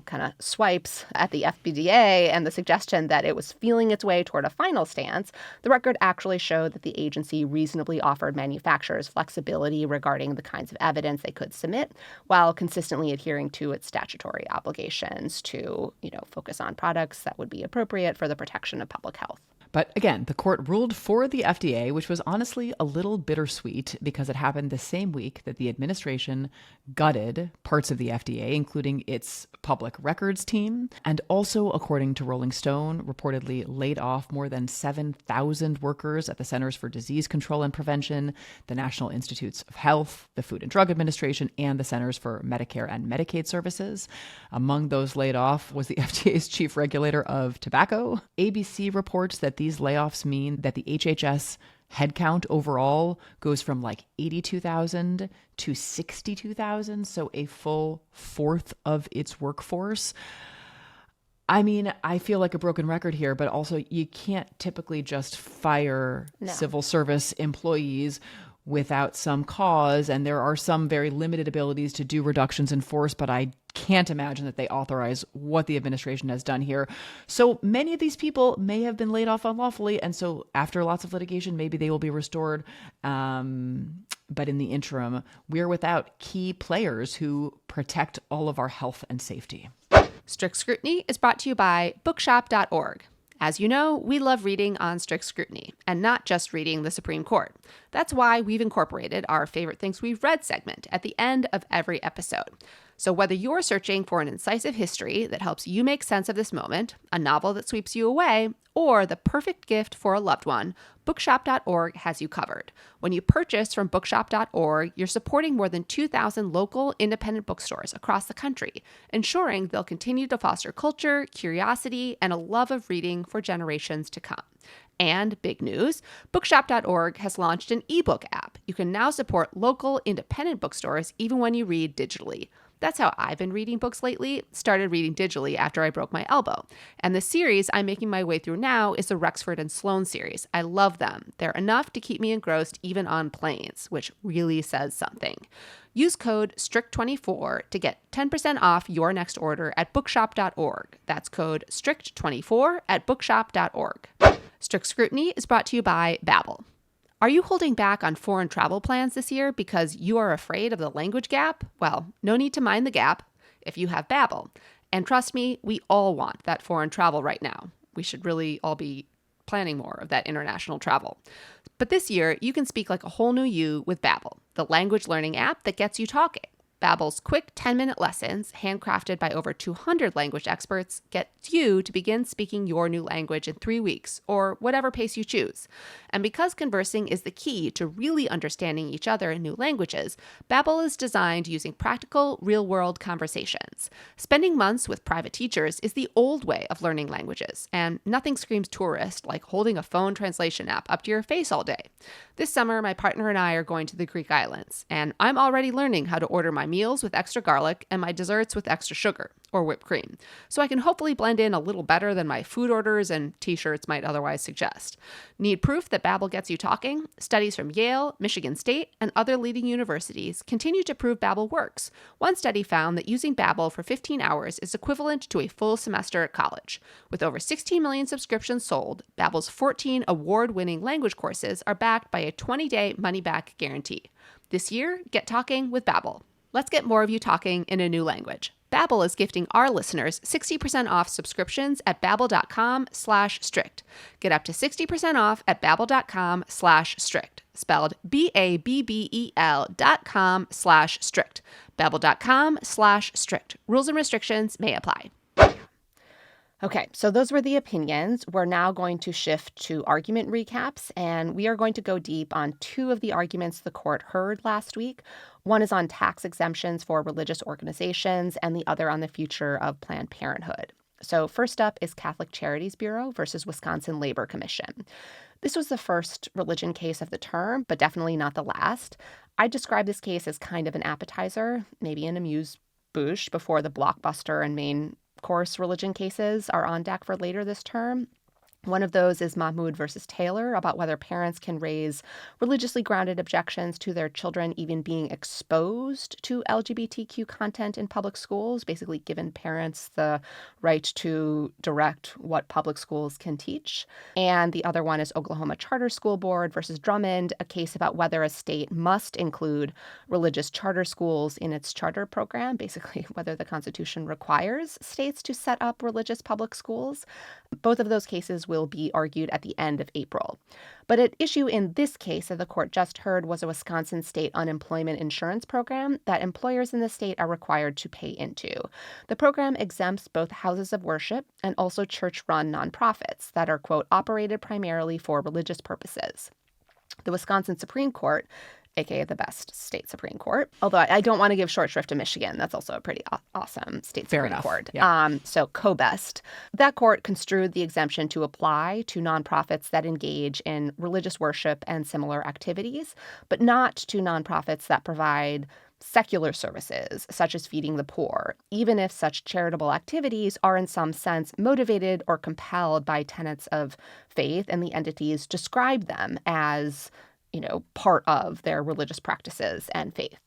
Speaker 1: kind of swipes at the FBDA and the suggestion that it was feeling its way toward a final stance, the record actually showed that the agency reasonably offered manufacturers flexibility regarding the kinds of evidence they could submit, while consistently adhering to its statutory obligations to, focus on products that would be appropriate for the protection of public health.
Speaker 2: But again, the court ruled for the FDA, which was honestly a little bittersweet because it happened the same week that the administration gutted parts of the FDA, including its public records team, and also, according to Rolling Stone, reportedly laid off more than 7,000 workers at the Centers for Disease Control and Prevention, the National Institutes of Health, the Food and Drug Administration, and the Centers for Medicare and Medicaid Services. Among those laid off was the FDA's chief regulator of tobacco. ABC reports that these layoffs mean that the HHS headcount overall goes from like 82,000 to 62,000, so a full fourth of its workforce. I mean, I feel like a broken record here, but also you can't typically just fire civil service employees without some cause. And there are some very limited abilities to do reductions in force, but I can't imagine that they authorize what the administration has done here. So many of these people may have been laid off unlawfully. And so after lots of litigation, maybe they will be restored. But in the interim, we're without key players who protect all of our health and safety.
Speaker 1: Strict Scrutiny is brought to you by bookshop.org. As you know, we love reading on Strict Scrutiny, and not just reading the Supreme Court. That's why we've incorporated our Favorite Things We've Read segment at the end of every episode. So whether you're searching for an incisive history that helps you make sense of this moment, a novel that sweeps you away, or the perfect gift for a loved one, bookshop.org has you covered. When you purchase from bookshop.org, you're supporting more than 2,000 local independent bookstores across the country, ensuring they'll continue to foster culture, curiosity, and a love of reading for generations to come. And big news, bookshop.org has launched an ebook app. You can now support local independent bookstores even when you read digitally. That's how I've been reading books lately. Started reading digitally after I broke my elbow. And the series I'm making my way through now is the Rexford and Sloan series. I love them. They're enough to keep me engrossed even on planes, which really says something. Use code STRICT24 to get 10% off your next order at bookshop.org. That's code STRICT24 at bookshop.org. Strict Scrutiny is brought to you by Babbel. Are you holding back on foreign travel plans this year because you are afraid of the language gap? Well, no need to mind the gap if you have Babbel. And trust me, we all want that foreign travel right now. We should really all be planning more of that international travel. But this year, you can speak like a whole new you with Babbel, the language learning app that gets you talking. Babbel's quick 10-minute lessons, handcrafted by over 200 language experts, gets you to begin speaking your new language in 3 weeks, or whatever pace you choose. And because conversing is the key to really understanding each other in new languages, Babbel is designed using practical, real-world conversations. Spending months with private teachers is the old way of learning languages, and nothing screams tourist like holding a phone translation app up to your face all day. This summer, my partner and I are going to the Greek islands, and I'm already learning how to order my meals with extra garlic and my desserts with extra sugar or whipped cream, so I can hopefully blend in a little better than my food orders and t-shirts might otherwise suggest. Need proof that Babbel gets you talking? Studies from Yale, Michigan State, and other leading universities continue to prove Babbel works. One study found that using Babbel for 15 hours is equivalent to a full semester at college. With over 16 million subscriptions sold, Babbel's 14 award-winning language courses are backed by a 20-day money-back guarantee. This year, get talking with Babbel. Let's get more of you talking in a new language. Babbel is gifting our listeners 60% off subscriptions at babbel.com/strict. Get up to 60% off at babbel.com/strict. Spelled BABBEL.com/strict. Babbel.com/strict. Rules and restrictions may apply. Okay, so those were the opinions. We're now going to shift to argument recaps, and we are going to go deep on two of the arguments the court heard last week. One is on tax exemptions for religious organizations, and the other on the future of Planned Parenthood. So first up is Catholic Charities Bureau versus Wisconsin Labor Commission. This was the first religion case of the term, but definitely not the last. I describe this case as kind of an appetizer, maybe an amuse-bouche before the blockbuster and main course religion cases are on deck for later this term. One of those is Mahmoud versus Taylor about whether parents can raise religiously grounded objections to their children even being exposed to LGBTQ content in public schools, basically giving parents the right to direct what public schools can teach. And the other one is Oklahoma Charter School Board versus Drummond, a case about whether a state must include religious charter schools in its charter program, basically whether the Constitution requires states to set up religious public schools. Both of those cases will be argued at the end of April. But at issue in this case that the court just heard was a Wisconsin state unemployment insurance program that employers in the state are required to pay into. The program exempts both houses of worship and also church-run nonprofits that are, quote, operated primarily for religious purposes. The Wisconsin Supreme Court aka the best state Supreme Court. Although I don't want to give short shrift to Michigan. That's also a pretty awesome state
Speaker 2: Fair
Speaker 1: Supreme
Speaker 2: enough.
Speaker 1: Court.
Speaker 2: Yeah.
Speaker 1: So co-best. That court construed the exemption to apply to nonprofits that engage in religious worship and similar activities, but not to nonprofits that provide secular services, such as feeding the poor, even if such charitable activities are in some sense motivated or compelled by tenets of faith and the entities describe them as, part of their religious practices and faith.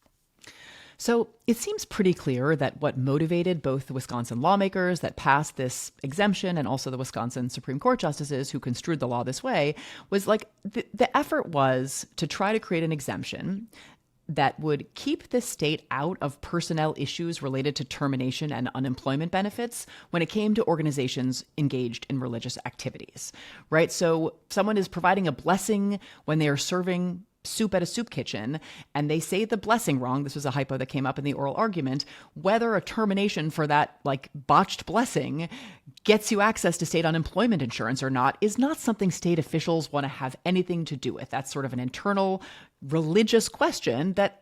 Speaker 2: So it seems pretty clear that what motivated both the Wisconsin lawmakers that passed this exemption and also the Wisconsin Supreme Court justices who construed the law this way was the effort was to try to create an exemption that would keep the state out of personnel issues related to termination and unemployment benefits when it came to organizations engaged in religious activities, right? So someone is providing a blessing when they are serving soup at a soup kitchen and they say the blessing wrong. This was a hypo that came up in the oral argument. Whether a termination for that botched blessing gets you access to state unemployment insurance or not is not something state officials want to have anything to do with. That's sort of an internal religious question that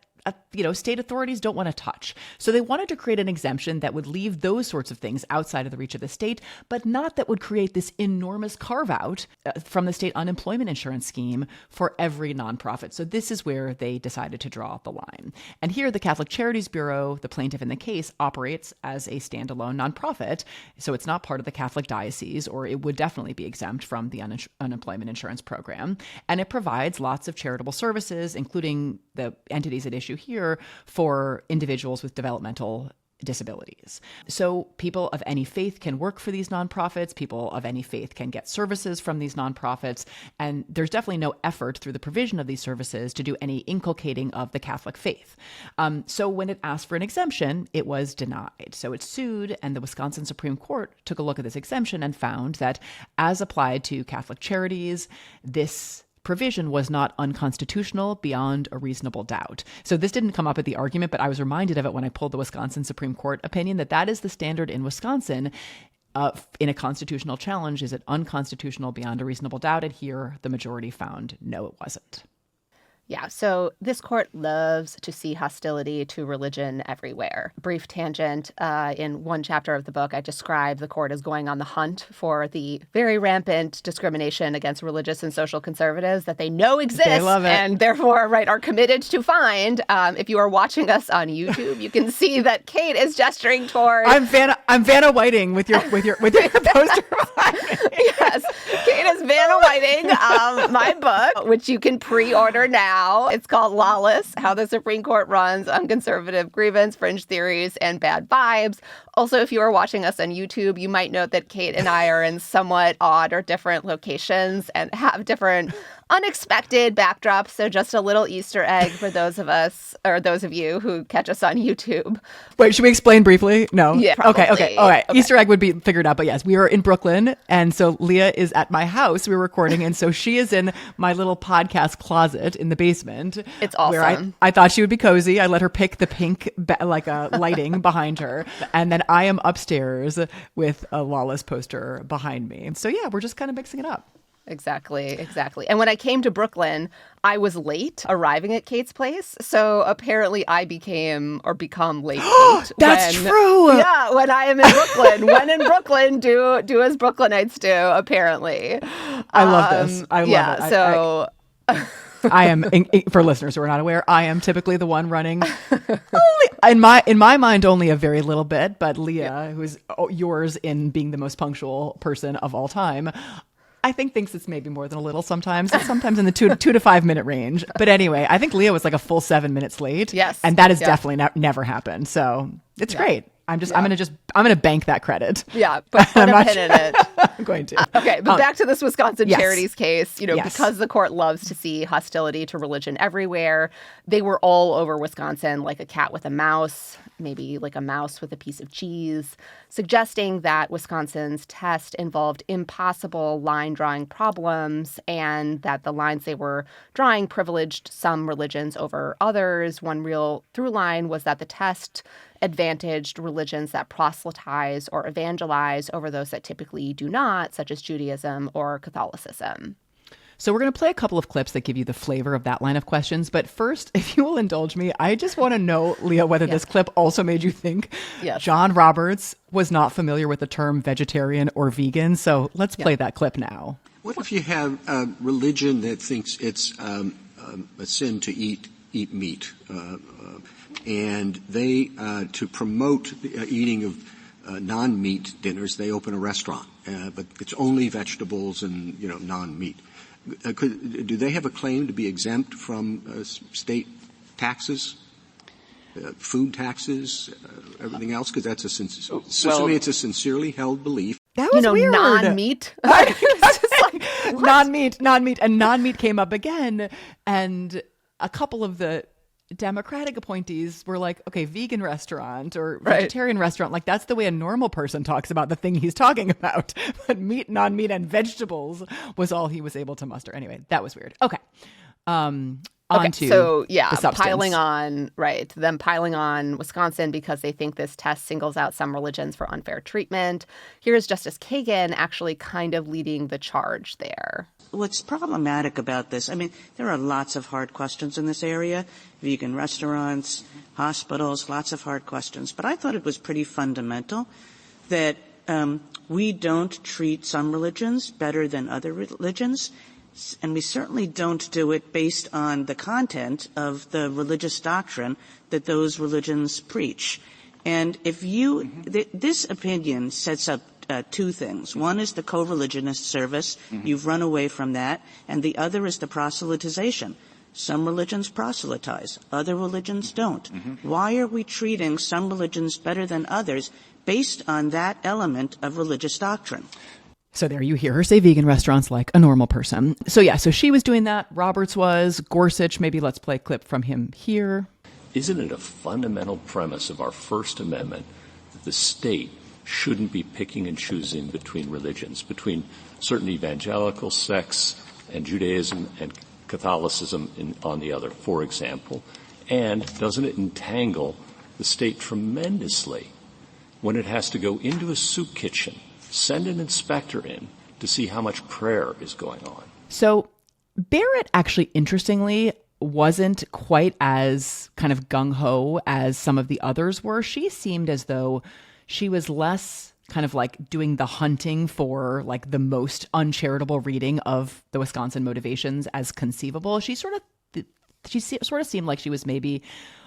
Speaker 2: state authorities don't want to touch. So they wanted to create an exemption that would leave those sorts of things outside of the reach of the state, but not that would create this enormous carve out from the state unemployment insurance scheme for every nonprofit. So this is where they decided to draw the line. And here the Catholic Charities Bureau, the plaintiff in the case, operates as a standalone nonprofit. So it's not part of the Catholic diocese, or it would definitely be exempt from the unemployment insurance program. And it provides lots of charitable services, including the entities at issue here, for individuals with developmental disabilities. So people of any faith can work for these nonprofits. People of any faith can get services from these nonprofits. And there's definitely no effort through the provision of these services to do any inculcating of the Catholic faith. So when it asked for an exemption, it was denied. So it sued, and the Wisconsin Supreme Court took a look at this exemption and found that as applied to Catholic charities, this provision was not unconstitutional beyond a reasonable doubt. So this didn't come up at the argument, but I was reminded of it when I pulled the Wisconsin Supreme Court opinion that is the standard in Wisconsin in a constitutional challenge. Is it unconstitutional beyond a reasonable doubt? And here the majority found no, it wasn't.
Speaker 1: Yeah, so this court loves to see hostility to religion everywhere. Brief tangent, in one chapter of the book, I describe the court as going on the hunt for the very rampant discrimination against religious and social conservatives that they know exist and therefore, are committed to find. If you are watching us on YouTube, you can see that Kate is gesturing toward...
Speaker 2: I'm Vanna Whiting with your poster behind me.
Speaker 1: Yes, Kate is Vanna Whiting, my book, which you can pre-order now. It's called Lawless: How the Supreme Court Runs on Conservative Grievance, Fringe Theories, and Bad Vibes. Also, if you are watching us on YouTube, you might note that Kate and I are in somewhat odd or different locations and have different unexpected backdrops. So just a little Easter egg for those of us, or those of you who catch us on YouTube.
Speaker 2: Wait, should we explain briefly? No.
Speaker 1: Yeah, probably.
Speaker 2: Okay. All right. Okay. Easter egg would be figured out, but yes, we are in Brooklyn. And so Leah is at my house. We're recording. And so she is in my little podcast closet in the basement.
Speaker 1: It's awesome.
Speaker 2: Where I thought she would be cozy. I let her pick the pink, lighting behind her. And then I am upstairs with a Lawless poster behind me. So yeah, we're just kind of mixing it up.
Speaker 1: Exactly. And when I came to Brooklyn, I was late arriving at Kate's place. So apparently I become late.
Speaker 2: That's true.
Speaker 1: Yeah, when I am in Brooklyn. When in Brooklyn, do as Brooklynites do, apparently.
Speaker 2: I love this. I love it. I am, for listeners who are not aware, I am typically the one running, in my mind, only a very little bit. But Leah, who is yours in being the most punctual person of all time, I think thinks it's maybe more than a little sometimes. It's sometimes in the 2 to 5 minute range. But anyway, I think Leah was like a full 7 minutes late.
Speaker 1: Yes.
Speaker 2: And that has definitely never happened. So it's great. I'm gonna bank that credit.
Speaker 1: Yeah, but put a pin in it.
Speaker 2: I'm going to.
Speaker 1: Okay, but back to this Wisconsin
Speaker 2: Yes.
Speaker 1: Charities case. Because the court loves to see hostility to religion everywhere, they were all over Wisconsin like a cat with a mouse, maybe like a mouse with a piece of cheese, suggesting that Wisconsin's test involved impossible line drawing problems and that the lines they were drawing privileged some religions over others. One real through line was that the test advantaged religions that proselytize or evangelize over those that typically do not, such as Judaism or Catholicism.
Speaker 2: So we're going to play a couple of clips that give you the flavor of that line of questions. But first, if you will indulge me, I just want to know, Leah, whether this clip also made you think John Roberts was not familiar with the term vegetarian or vegan. So let's play that clip now.
Speaker 7: What if you have a religion that thinks it's a sin to eat meat, and they, to promote the eating of non-meat dinners, they open a restaurant, but it's only vegetables and, non-meat. Do they have a claim to be exempt from state taxes, food taxes, everything else? Because that's it's a sincerely held belief.
Speaker 2: That was weird.
Speaker 1: Non-meat.
Speaker 2: non-meat, and non-meat came up again, and a couple of the Democratic appointees were like, okay, vegan restaurant or vegetarian restaurant, like that's the way a normal person talks about the thing he's talking about. But meat, non-meat, and vegetables was all he was able to muster. Anyway, that was weird. Okay.
Speaker 1: Piling on Wisconsin because they think this test singles out some religions for unfair treatment. Here's Justice Kagan actually kind of leading the charge there.
Speaker 8: What's problematic about this, there are lots of hard questions in this area, vegan restaurants, hospitals, lots of hard questions. But I thought it was pretty fundamental that we don't treat some religions better than other religions. And we certainly don't do it based on the content of the religious doctrine that those religions preach. And if this opinion sets up two things. One is the co-religionist service. You've run away from that. And the other is the proselytization. Some religions proselytize. Other religions don't. Why are we treating some religions better than others based on that element of religious doctrine?
Speaker 2: So there you hear her say vegan restaurants like a normal person. So she was doing that. Roberts was. Gorsuch, maybe let's play a clip from him here.
Speaker 9: Isn't it a fundamental premise of our First Amendment that the state shouldn't be picking and choosing between religions, between certain evangelical sects and Judaism and Catholicism on the other, for example? And doesn't it entangle the state tremendously when it has to go into a soup kitchen, send an inspector in to see how much prayer is going on?
Speaker 2: So Barrett actually, interestingly, wasn't quite as kind of gung-ho as some of the others were. She seemed as though she was less kind of like doing the hunting for like the most uncharitable reading of the Wisconsin motivations as conceivable. She sort of seemed like she was maybe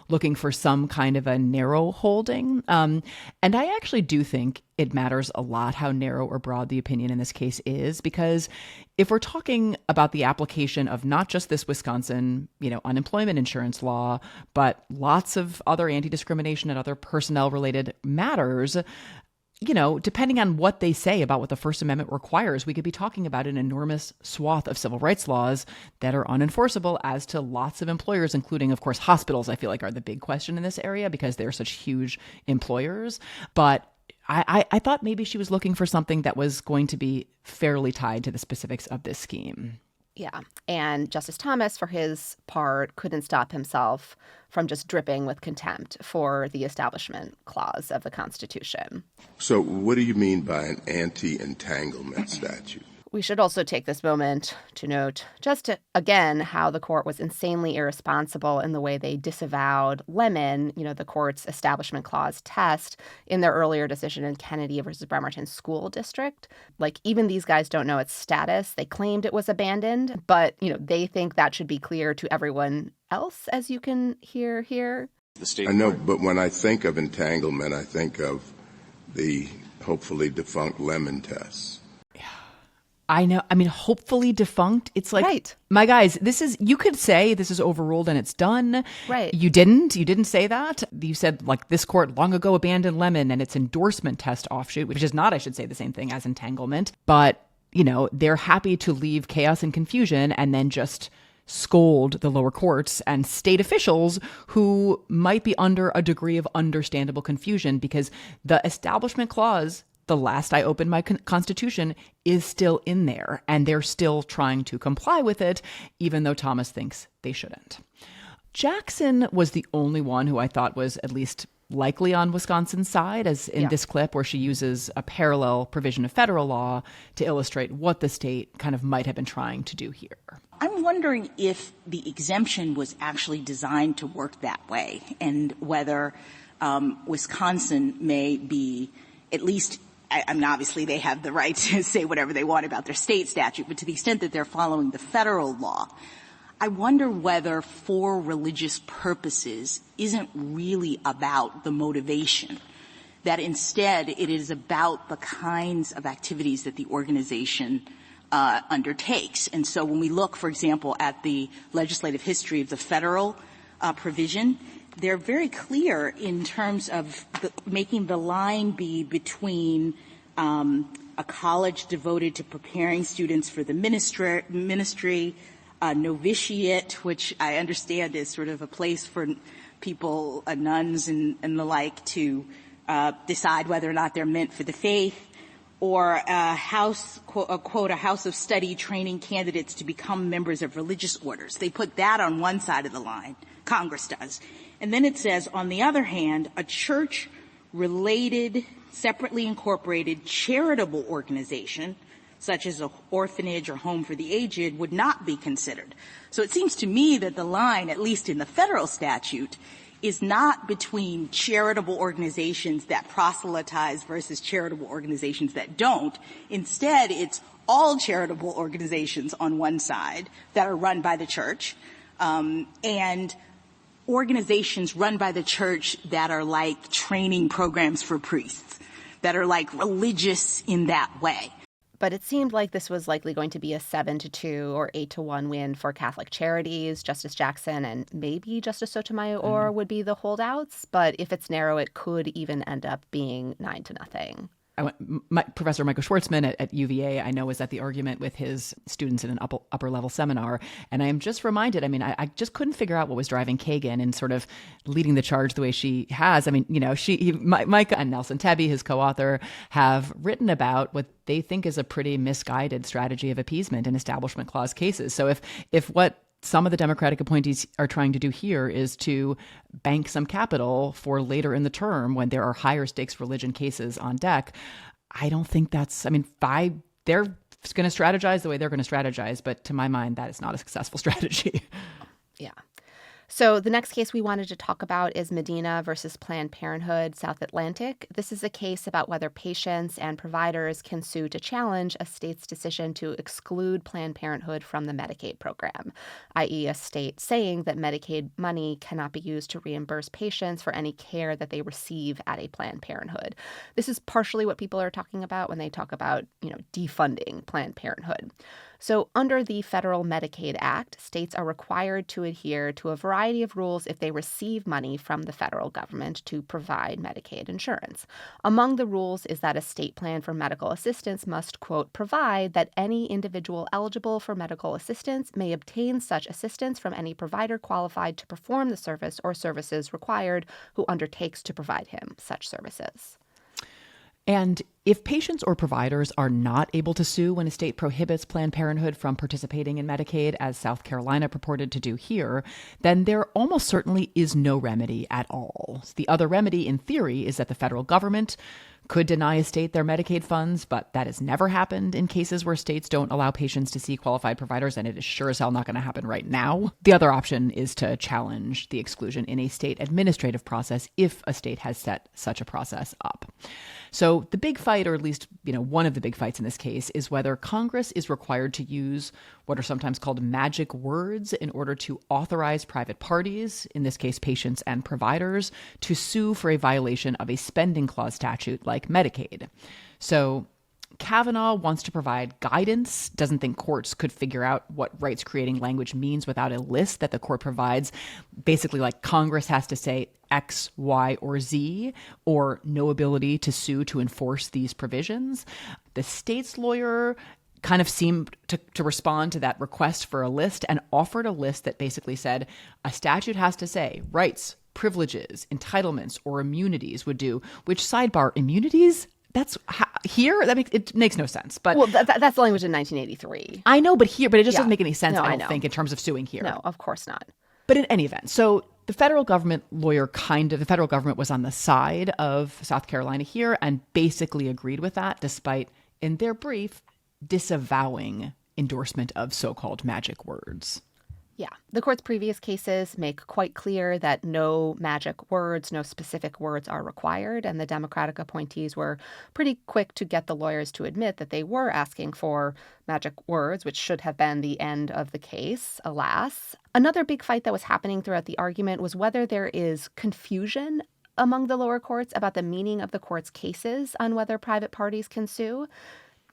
Speaker 2: looking for some kind of a narrow holding. And I actually do think it matters a lot how narrow or broad the opinion in this case is, because if we're talking about the application of not just this Wisconsin, unemployment insurance law, but lots of other anti-discrimination and other personnel related matters, depending on what they say about what the First Amendment requires, we could be talking about an enormous swath of civil rights laws that are unenforceable as to lots of employers, including, of course, hospitals, I feel like are the big question in this area because they're such huge employers. But I thought maybe she was looking for something that was going to be fairly tied to the specifics of this scheme.
Speaker 1: Yeah. And Justice Thomas, for his part, couldn't stop himself from just dripping with contempt for the Establishment Clause of the Constitution.
Speaker 10: So what do you mean by an anti-entanglement statute?
Speaker 1: We should also take this moment to note again how the court was insanely irresponsible in the way they disavowed Lemon, the court's Establishment Clause test, in their earlier decision in Kennedy versus Bremerton School District. Like, even these guys don't know its status. They claimed it was abandoned, but, they think that should be clear to everyone else, as you can hear here.
Speaker 10: I know, but when I think of entanglement, I think of the hopefully defunct Lemon test.
Speaker 2: I know. Hopefully defunct. It's like,
Speaker 1: right.
Speaker 2: My guys, you could say this is overruled and it's done.
Speaker 1: Right.
Speaker 2: You didn't say that. You said like this court long ago abandoned Lemon and its endorsement test offshoot, which is not, I should say, the same thing as entanglement. But, they're happy to leave chaos and confusion and then just scold the lower courts and state officials who might be under a degree of understandable confusion because the Establishment Clause, the last I opened my Constitution, is still in there, and they're still trying to comply with it, even though Thomas thinks they shouldn't. Jackson was the only one who I thought was at least likely on Wisconsin's side, as in this clip where she uses a parallel provision of federal law to illustrate what the state kind of might have been trying to do here.
Speaker 11: I'm wondering if the exemption was actually designed to work that way, and whether Wisconsin may be, at least, I mean, obviously they have the right to say whatever they want about their state statute, but to the extent that they're following the federal law, I wonder whether for religious purposes isn't really about the motivation, that instead it is about the kinds of activities that the organization undertakes. And so when we look, for example, at the legislative history of the federal provision, they're very clear in terms of making the line be between a college devoted to preparing students for the ministry, novitiate, which I understand is sort of a place for people, nuns and the like, to decide whether or not they're meant for the faith, or a house, quote, a house of study training candidates to become members of religious orders. They put that on one side of the line, Congress does. And then it says, on the other hand, a church-related, separately incorporated charitable organization, such as an orphanage or home for the aged, would not be considered. So it seems to me that the line, at least in the federal statute, is not between charitable organizations that proselytize versus charitable organizations that don't. Instead, it's all charitable organizations on one side that are run by the church, and organizations run by the church that are like training programs for priests, that are like religious in that way.
Speaker 1: But it seemed like this was likely going to be a 7-2 or 8-1 win for Catholic Charities. Justice Jackson and maybe Justice Sotomayor would be the holdouts. But if it's narrow, it could even end up being 9-0.
Speaker 2: Professor Michael Schwartzman at UVA, I know, was at the argument with his students in an upper level seminar. And I am just reminded, I mean, I just couldn't figure out what was driving Kagan in sort of leading the charge the way she has. I mean, you know, Micah and Nelson Tebbe, his co-author, have written about what they think is a pretty misguided strategy of appeasement in Establishment Clause cases. So if what some of the Democratic appointees are trying to do here is to bank some capital for later in the term when there are higher stakes religion cases on deck, I don't think that's, I mean, they're going to strategize the way they're going to strategize, but to my mind, that is not a successful strategy.
Speaker 1: Yeah. So the next case we wanted to talk about is Medina versus Planned Parenthood, South Atlantic. This is a case about whether patients and providers can sue to challenge a state's decision to exclude Planned Parenthood from the Medicaid program, i.e. a state saying that Medicaid money cannot be used to reimburse patients for any care that they receive at a Planned Parenthood. This is partially what people are talking about when they talk about, defunding Planned Parenthood. So under the Federal Medicaid Act, states are required to adhere to a variety of rules if they receive money from the federal government to provide Medicaid insurance. Among the rules is that a state plan for medical assistance must, quote, provide that any individual eligible for medical assistance may obtain such assistance from any provider qualified to perform the service or services required who undertakes to provide him such services.
Speaker 2: And if patients or providers are not able to sue when a state prohibits Planned Parenthood from participating in Medicaid, as South Carolina purported to do here, then there almost certainly is no remedy at all. The other remedy, in theory, is that the federal government could deny a state their Medicaid funds, but that has never happened in cases where states don't allow patients to see qualified providers, and it is sure as hell not going to happen right now. The other option is to challenge the exclusion in a state administrative process if a state has set such a process up. So the big fight, or at least one of the big fights in this case, is whether Congress is required to use what are sometimes called magic words in order to authorize private parties, in this case patients and providers, to sue for a violation of a spending clause statute like Medicaid. So Kavanaugh wants to provide guidance, doesn't think courts could figure out what rights-creating language means without a list that the court provides. Basically, like Congress has to say X, Y, or Z, or no ability to sue to enforce these provisions. The state's lawyer kind of seemed to respond to that request for a list and offered a list that basically said a statute has to say rights, privileges, entitlements, or immunities would do, which sidebar immunities? That's here. It makes no sense. But
Speaker 1: that's the language in 1983.
Speaker 2: I know, but it just doesn't make any sense. I don't think in terms of suing here.
Speaker 1: No, of course not.
Speaker 2: But in any event, so the federal government the federal government was on the side of South Carolina here and basically agreed with that, despite, in their brief, disavowing endorsement of so-called magic words.
Speaker 1: Yeah. The court's previous cases make quite clear that no magic words, no specific words are required. And the Democratic appointees were pretty quick to get the lawyers to admit that they were asking for magic words, which should have been the end of the case, alas. Another big fight that was happening throughout the argument was whether there is confusion among the lower courts about the meaning of the court's cases on whether private parties can sue.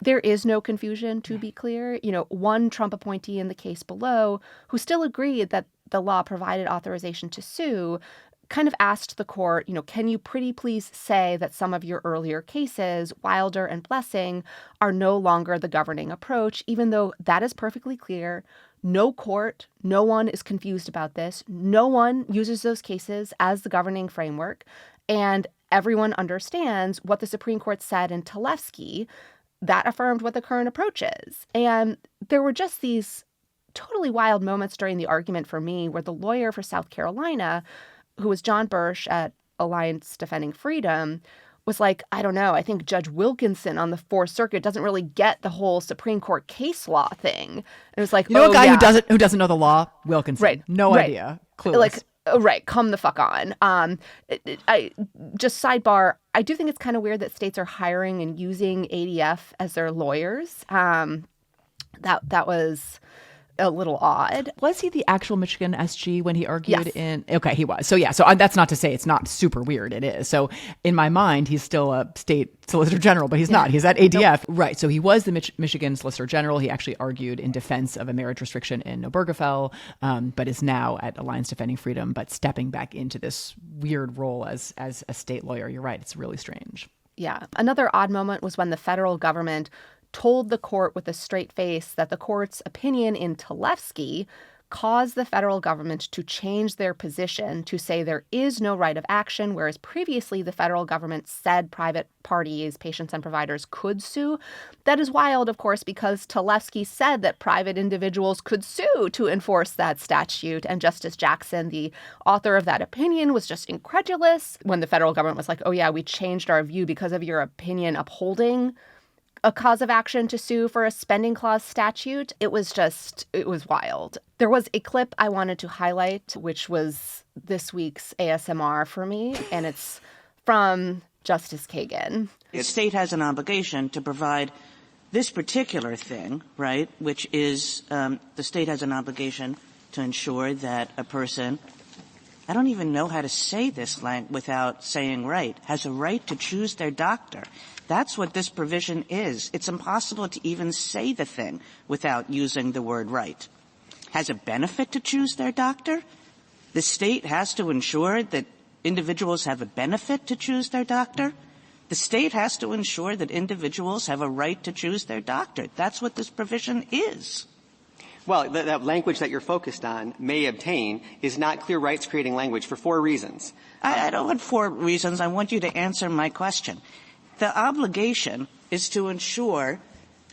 Speaker 1: There is no confusion, to be clear. One Trump appointee in the case below, who still agreed that the law provided authorization to sue, kind of asked the court, can you pretty please say that some of your earlier cases, Wilder and Blessing, are no longer the governing approach, even though that is perfectly clear. No court, no one is confused about this. No one uses those cases as the governing framework. And everyone understands what the Supreme Court said in Tariffs that affirmed what the current approach is. And there were just these totally wild moments during the argument for me where the lawyer for South Carolina, who was John Bursch at Alliance Defending Freedom, was like, I don't know, I think Judge Wilkinson on the Fourth Circuit doesn't really get the whole Supreme Court case law thing. And it was like,
Speaker 2: a guy who doesn't know the law? Wilkinson.
Speaker 1: Right.
Speaker 2: No idea. Clueless.
Speaker 1: Right. Come the fuck on. I just sidebar. I do think it's kind of weird that states are hiring and using ADF as their lawyers. That was a little odd.
Speaker 2: Was he the actual Michigan SG when he argued
Speaker 1: Yes.
Speaker 2: Okay, he was. So that's not to say it's not super weird. It is. So in my mind, he's still a state solicitor general, but he's not. He's at ADF. Nope. Right. So he was the Michigan solicitor general. He actually argued in defense of a marriage restriction in Obergefell, but is now at Alliance Defending Freedom, but stepping back into this weird role as a state lawyer. You're right. It's really strange.
Speaker 1: Yeah. Another odd moment was when the federal government told the court with a straight face that the court's opinion in Tariffs caused the federal government to change their position to say there is no right of action, whereas previously the federal government said private parties, patients and providers could sue. That is wild, of course, because Tariffs said that private individuals could sue to enforce that statute. And Justice Jackson, the author of that opinion, was just incredulous when the federal government was like, oh yeah, we changed our view because of your opinion upholding a cause of action to sue for a spending clause statute. It was wild. There was a clip I wanted to highlight, which was this week's ASMR for me, and it's from Justice Kagan.
Speaker 8: The state has an obligation to provide this particular thing, right, which is the state has an obligation to ensure that a person, I don't even know how to say this without saying right, has a right to choose their doctor. That's what this provision is. It's impossible to even say the thing without using the word right. Has a benefit to choose their doctor? The state has to ensure that individuals have a benefit to choose their doctor. The state has to ensure that individuals have a right to choose their doctor. That's what this provision is.
Speaker 12: Well, that language that you're focused on, may obtain, is not clear rights creating language for 4 reasons.
Speaker 8: I don't want 4 reasons. I want you to answer my question. The obligation is to ensure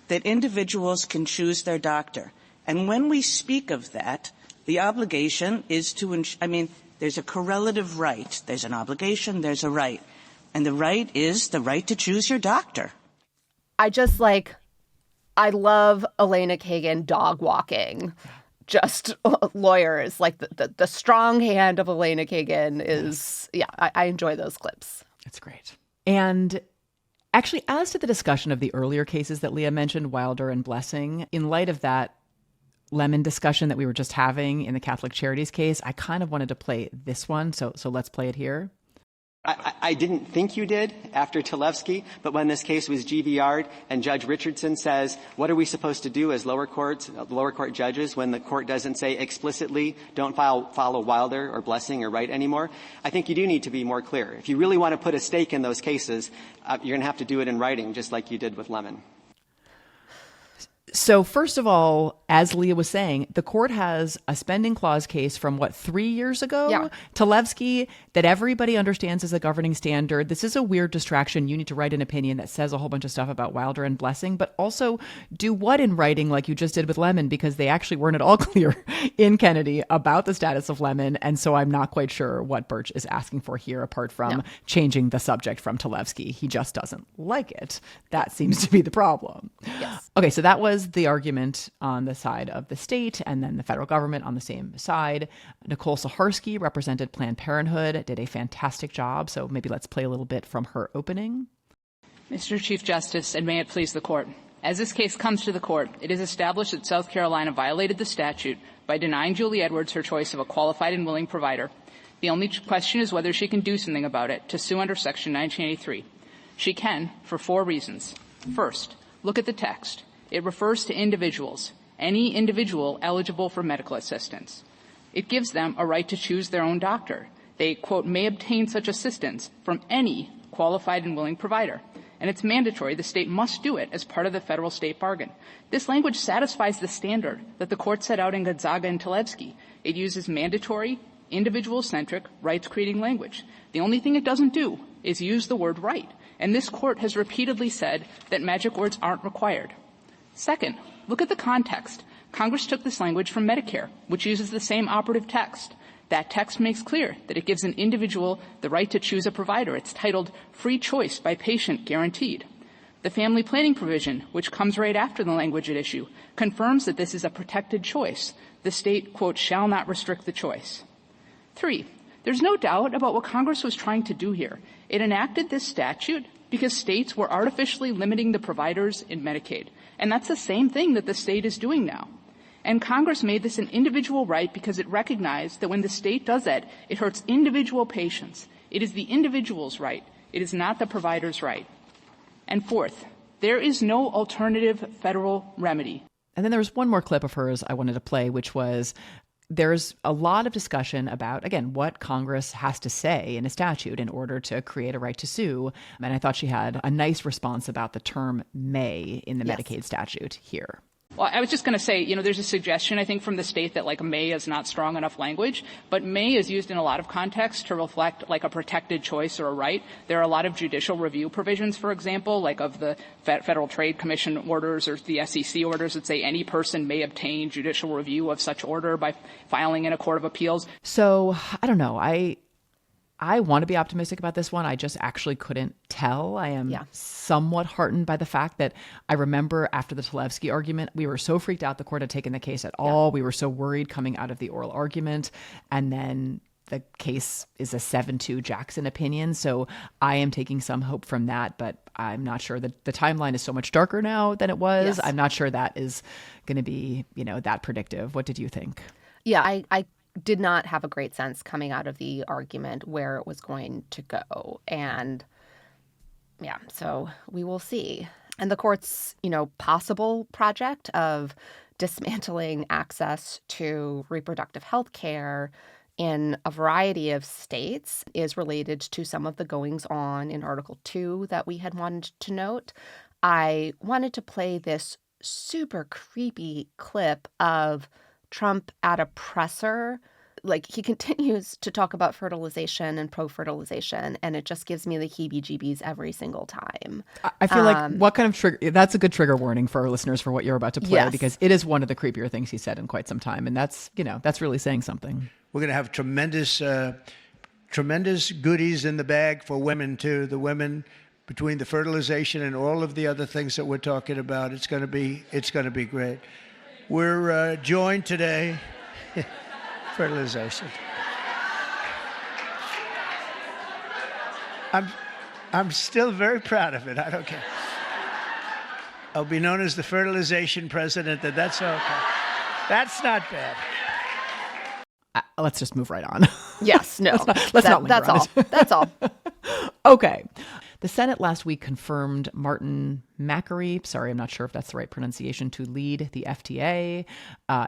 Speaker 8: that individuals can choose their doctor. And when we speak of that, the obligation is to there's a correlative right. There's an obligation, there's a right. And the right is the right to choose your doctor.
Speaker 1: I love Elena Kagan dog walking. Just lawyers, like the strong hand of Elena Kagan is, I enjoy those clips.
Speaker 2: It's great. And actually, as to the discussion of the earlier cases that Leah mentioned, Wilder and Blessing, in light of that Lemon discussion that we were just having in the Catholic Charities case, I kind of wanted to play this one. So let's play it here.
Speaker 12: I didn't think you did after Tlaibsky, but when this case was GVR'd and Judge Richardson says, what are we supposed to do as lower court judges when the court doesn't say explicitly don't follow Wilder or Blessing or Wright anymore? I think you do need to be more clear. If you really want to put a stake in those cases, you're going to have to do it in writing, just like you did with Lemon.
Speaker 2: So first of all, as Leah was saying, the court has a spending clause case from 3 years ago?
Speaker 1: Yeah.
Speaker 2: Tlaibsky, that everybody understands as a governing standard. This is a weird distraction. You need to write an opinion that says a whole bunch of stuff about Wilder and Blessing, but also do what in writing like you just did with Lemon, because they actually weren't at all clear in Kennedy about the status of Lemon. And so I'm not quite sure what Birch is asking for here, apart from changing the subject from Tlaibsky. He just doesn't like it. That seems to be the problem.
Speaker 1: Yes.
Speaker 2: Okay, so that was the argument on the side of the state, and then the federal government on the same side. Nicole Saharsky represented Planned Parenthood, did a fantastic job. So maybe let's play a little bit from her opening.
Speaker 13: Mr. Chief Justice, and may it please the court. As this case comes to the court, it is established that South Carolina violated the statute by denying Julie Edwards her choice of a qualified and willing provider. The only question is whether she can do something about it to sue under Section 1983. She can, for 4 reasons. First, look at the text. It refers to individuals, any individual eligible for medical assistance. It gives them a right to choose their own doctor. They, quote, may obtain such assistance from any qualified and willing provider. And it's mandatory. The state must do it as part of the federal-state bargain. This language satisfies the standard that the court set out in Gonzaga and Tlaibsky. It uses mandatory, individual-centric, rights-creating language. The only thing it doesn't do is use the word right. And this court has repeatedly said that magic words aren't required. Second, look at the context. Congress took this language from Medicare, which uses the same operative text. That text makes clear that it gives an individual the right to choose a provider. It's titled Free Choice by Patient Guaranteed. The family planning provision, which comes right after the language at issue, confirms that this is a protected choice. The state, quote, shall not restrict the choice. 3, there's no doubt about what Congress was trying to do here. It enacted this statute because states were artificially limiting the providers in Medicaid. And that's the same thing that the state is doing now. And Congress made this an individual right because it recognized that when the state does that, it hurts individual patients. It is the individual's right. It is not the provider's right. And fourth, there is no alternative federal remedy.
Speaker 2: And then there was one more clip of hers I wanted to play, which was there's a lot of discussion about, again, what Congress has to say in a statute in order to create a right to sue. And I thought she had a nice response about the term may in the Medicaid statute here.
Speaker 13: Well, I was just going to say, there's a suggestion, I think, from the state that, may is not strong enough language, but may is used in a lot of contexts to reflect, a protected choice or a right. There are a lot of judicial review provisions, for example, of the Federal Trade Commission orders or the SEC orders that say any person may obtain judicial review of such order by filing in a court of appeals.
Speaker 2: So, I don't know. I want to be optimistic about this one. I just actually couldn't tell. I am somewhat heartened by the fact that I remember after the Tlaibsky argument, we were so freaked out the court had taken the case at all. We were so worried coming out of the oral argument. And then the case is a 7-2 Jackson opinion. So I am taking some hope from that, but I'm not sure that the timeline is so much darker now than it was.
Speaker 1: Yes.
Speaker 2: I'm not sure that is going to be, that predictive. What did you think?
Speaker 1: Yeah, I did not have a great sense coming out of the argument where it was going to go. And so we will see. And the court's, possible project of dismantling access to reproductive health care in a variety of states is related to some of the goings on in Article 2 that we had wanted to note. I wanted to play this super creepy clip of Trump at a presser. He continues to talk about fertilization and pro-fertilization, and it just gives me the heebie-jeebies every single time.
Speaker 2: I feel like what kind of trigger? That's a good trigger warning for our listeners for what you're about to play, because it is one of the creepier things he said in quite some time, and that's really saying something.
Speaker 14: We're going to have tremendous goodies in the bag for women too. The women, between the fertilization and all of the other things that we're talking about, it's going to be great. We're joined today. Fertilization. I'm still very proud of it. I don't care. I'll be known as the fertilization president. That's okay. That's not bad.
Speaker 2: Let's just move right on.
Speaker 1: Yes, no.
Speaker 2: Let's not linger
Speaker 1: that's
Speaker 2: on
Speaker 1: all.
Speaker 2: it.
Speaker 1: That's all.
Speaker 2: Okay. The Senate last week confirmed Martin Macri, sorry, I'm not sure if that's the right pronunciation, to lead the FDA,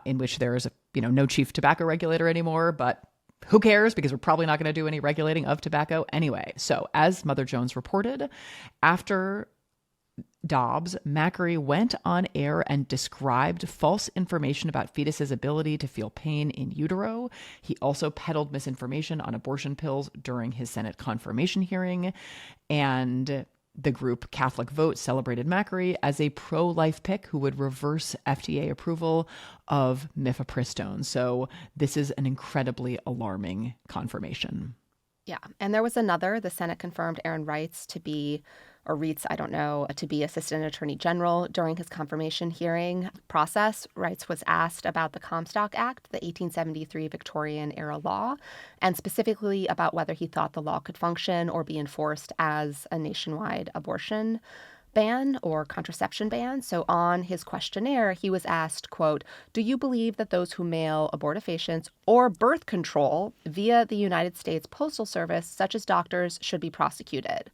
Speaker 2: in which there is no chief tobacco regulator anymore, but who cares? Because we're probably not going to do any regulating of tobacco anyway. So as Mother Jones reported, after Dobbs, Macri went on air and described false information about fetuses' ability to feel pain in utero. He also peddled misinformation on abortion pills during his Senate confirmation hearing. And the group Catholic Vote celebrated Macri as a pro-life pick who would reverse FDA approval of mifepristone. So this is an incredibly alarming confirmation.
Speaker 1: Yeah. And there was another. The Senate confirmed Aaron Reitz to be, or Reitz, I don't know, to be Assistant Attorney General during his confirmation hearing process. Reitz was asked about the Comstock Act, the 1873 Victorian-era law, and specifically about whether he thought the law could function or be enforced as a nationwide abortion ban or contraception ban. So on his questionnaire, he was asked, quote, "Do you believe that those who mail abortifacients or birth control via the United States Postal Service, such as doctors, should be prosecuted?"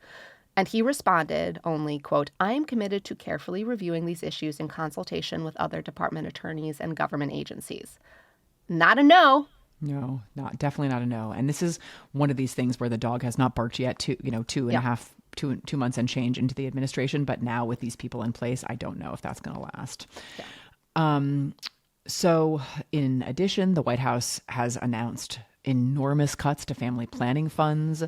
Speaker 1: And he responded only, quote, "I am committed to carefully reviewing these issues in consultation with other department attorneys and government agencies." Not a no.
Speaker 2: No, definitely not a no. And this is one of these things where the dog has not barked yet, two months and change into the administration. But now with these people in place, I don't know if that's going to last. Yeah. So in addition, the White House has announced enormous cuts to family planning funds,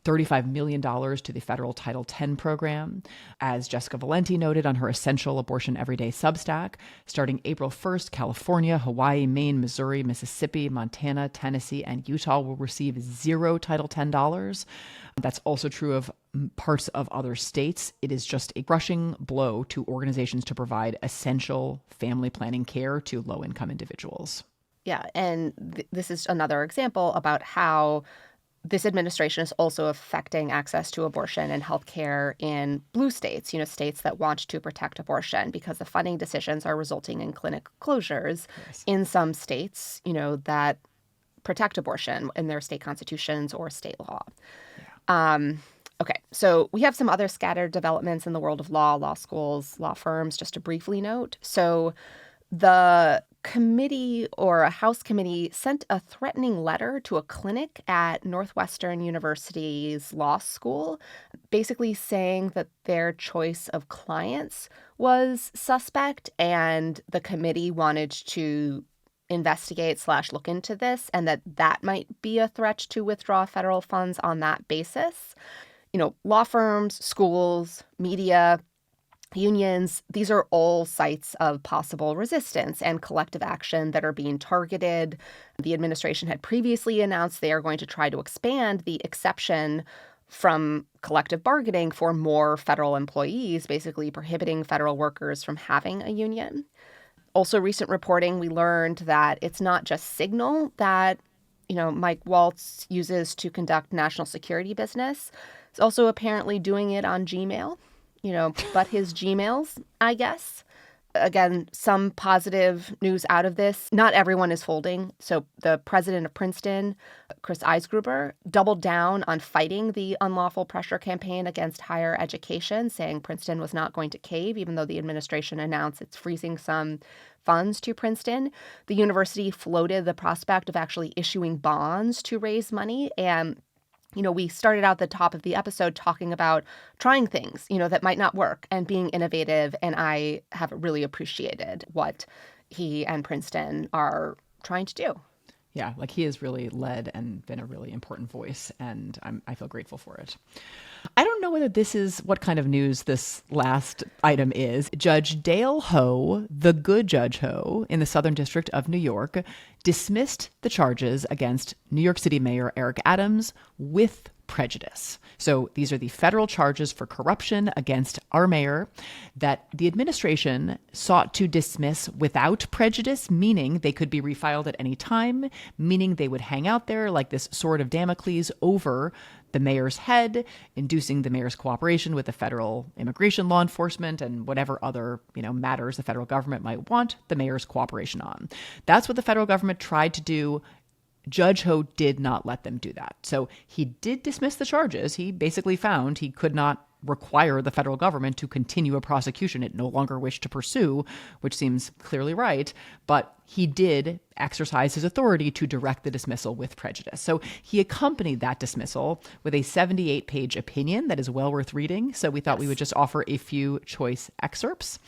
Speaker 2: $35 million to the federal Title X program. As Jessica Valenti noted on her Essential Abortion Everyday Substack, starting April 1st, California, Hawaii, Maine, Missouri, Mississippi, Montana, Tennessee, and Utah will receive zero Title X dollars. That's also true of parts of other states. It is just a crushing blow to organizations to provide essential family planning care to low-income individuals.
Speaker 1: Yeah, and this is another example about how this administration is also affecting access to abortion and health care in blue states, states that want to protect abortion, because the funding decisions are resulting in clinic closures in some states, that protect abortion in their state constitutions or state law. Yeah. Okay, so we have some other scattered developments in the world of law schools, law firms, just to briefly note. So the committee, or a House committee, sent a threatening letter to a clinic at Northwestern University's law school, basically saying that their choice of clients was suspect, and the committee wanted to investigate/look into this, and that might be a threat to withdraw federal funds on that basis. Law firms, schools, media, unions, these are all sites of possible resistance and collective action that are being targeted. The administration had previously announced they are going to try to expand the exception from collective bargaining for more federal employees, basically prohibiting federal workers from having a union. Also, recent reporting, we learned that it's not just Signal that, Mike Waltz uses to conduct national security business. He's also apparently doing it on Gmail. But his Gmails, I guess. Again, some positive news out of this. Not everyone is folding. So the president of Princeton, Chris Eisgruber, doubled down on fighting the unlawful pressure campaign against higher education, saying Princeton was not going to cave, even though the administration announced it's freezing some funds to Princeton. The university floated the prospect of actually issuing bonds to raise money, and we started out the top of the episode talking about trying things, that might not work and being innovative. And I have really appreciated what he and Princeton are trying to do.
Speaker 2: Yeah, he has really led and been a really important voice, and I feel grateful for it. I don't know whether this is what kind of news this last item is. Judge Dale Ho, the good Judge Ho, in the Southern District of New York, dismissed the charges against New York City Mayor Eric Adams with prejudice. So these are the federal charges for corruption against our mayor that the administration sought to dismiss without prejudice, meaning they could be refiled at any time, meaning they would hang out there like this sword of Damocles over the mayor's head, inducing the mayor's cooperation with the federal immigration law enforcement and whatever other, matters the federal government might want the mayor's cooperation on. That's what the federal government tried to do. Judge Ho did not let them do that. So he did dismiss the charges. He basically found he could not require the federal government to continue a prosecution it no longer wished to pursue, which seems clearly right. But he did exercise his authority to direct the dismissal with prejudice. So he accompanied that dismissal with a 78-page opinion that is well worth reading. So we thought we would just offer a few choice excerpts.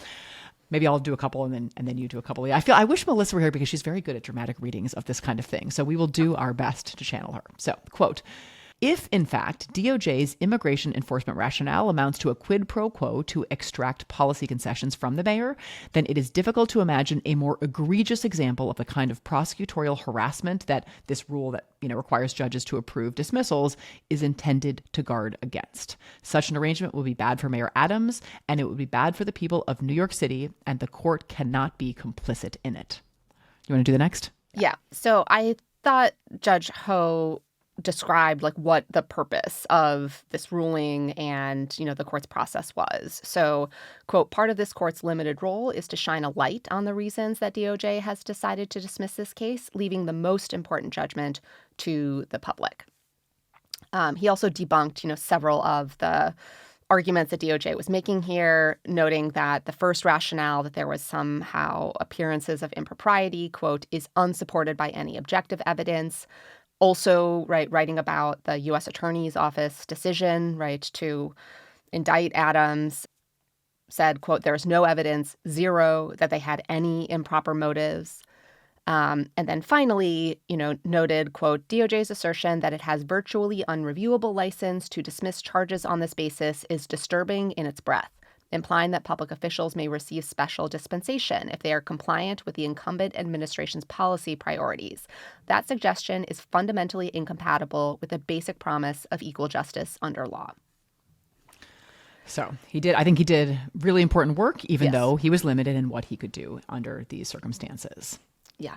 Speaker 2: Maybe I'll do a couple and then you do a couple. I wish Melissa were here because she's very good at dramatic readings of this kind of thing. So we will do our best to channel her. So, quote, if, in fact, DOJ's immigration enforcement rationale amounts to a quid pro quo to extract policy concessions from the mayor, then it is difficult to imagine a more egregious example of the kind of prosecutorial harassment that this rule that requires judges to approve dismissals is intended to guard against. Such an arrangement will be bad for Mayor Adams, and it would be bad for the people of New York City, and the court cannot be complicit in it. You want to do the next?
Speaker 1: Yeah. So I thought Judge Ho described what the purpose of this ruling and, the court's process was. So, quote, part of this court's limited role is to shine a light on the reasons that DOJ has decided to dismiss this case, leaving the most important judgment to the public. He also debunked, several of the arguments that DOJ was making here, noting that the first rationale that there was somehow appearances of impropriety, quote, is unsupported by any objective evidence. Also, writing about the U.S. Attorney's Office decision, to indict Adams, said, quote, there is no evidence, zero, that they had any improper motives. And then finally, noted, quote, DOJ's assertion that it has virtually unreviewable license to dismiss charges on this basis is disturbing in its breadth, implying that public officials may receive special dispensation if they are compliant with the incumbent administration's policy priorities. That suggestion is fundamentally incompatible with the basic promise of equal justice under law.
Speaker 2: So I think he did really important work, even though he was limited in what he could do under these circumstances.
Speaker 1: Yeah.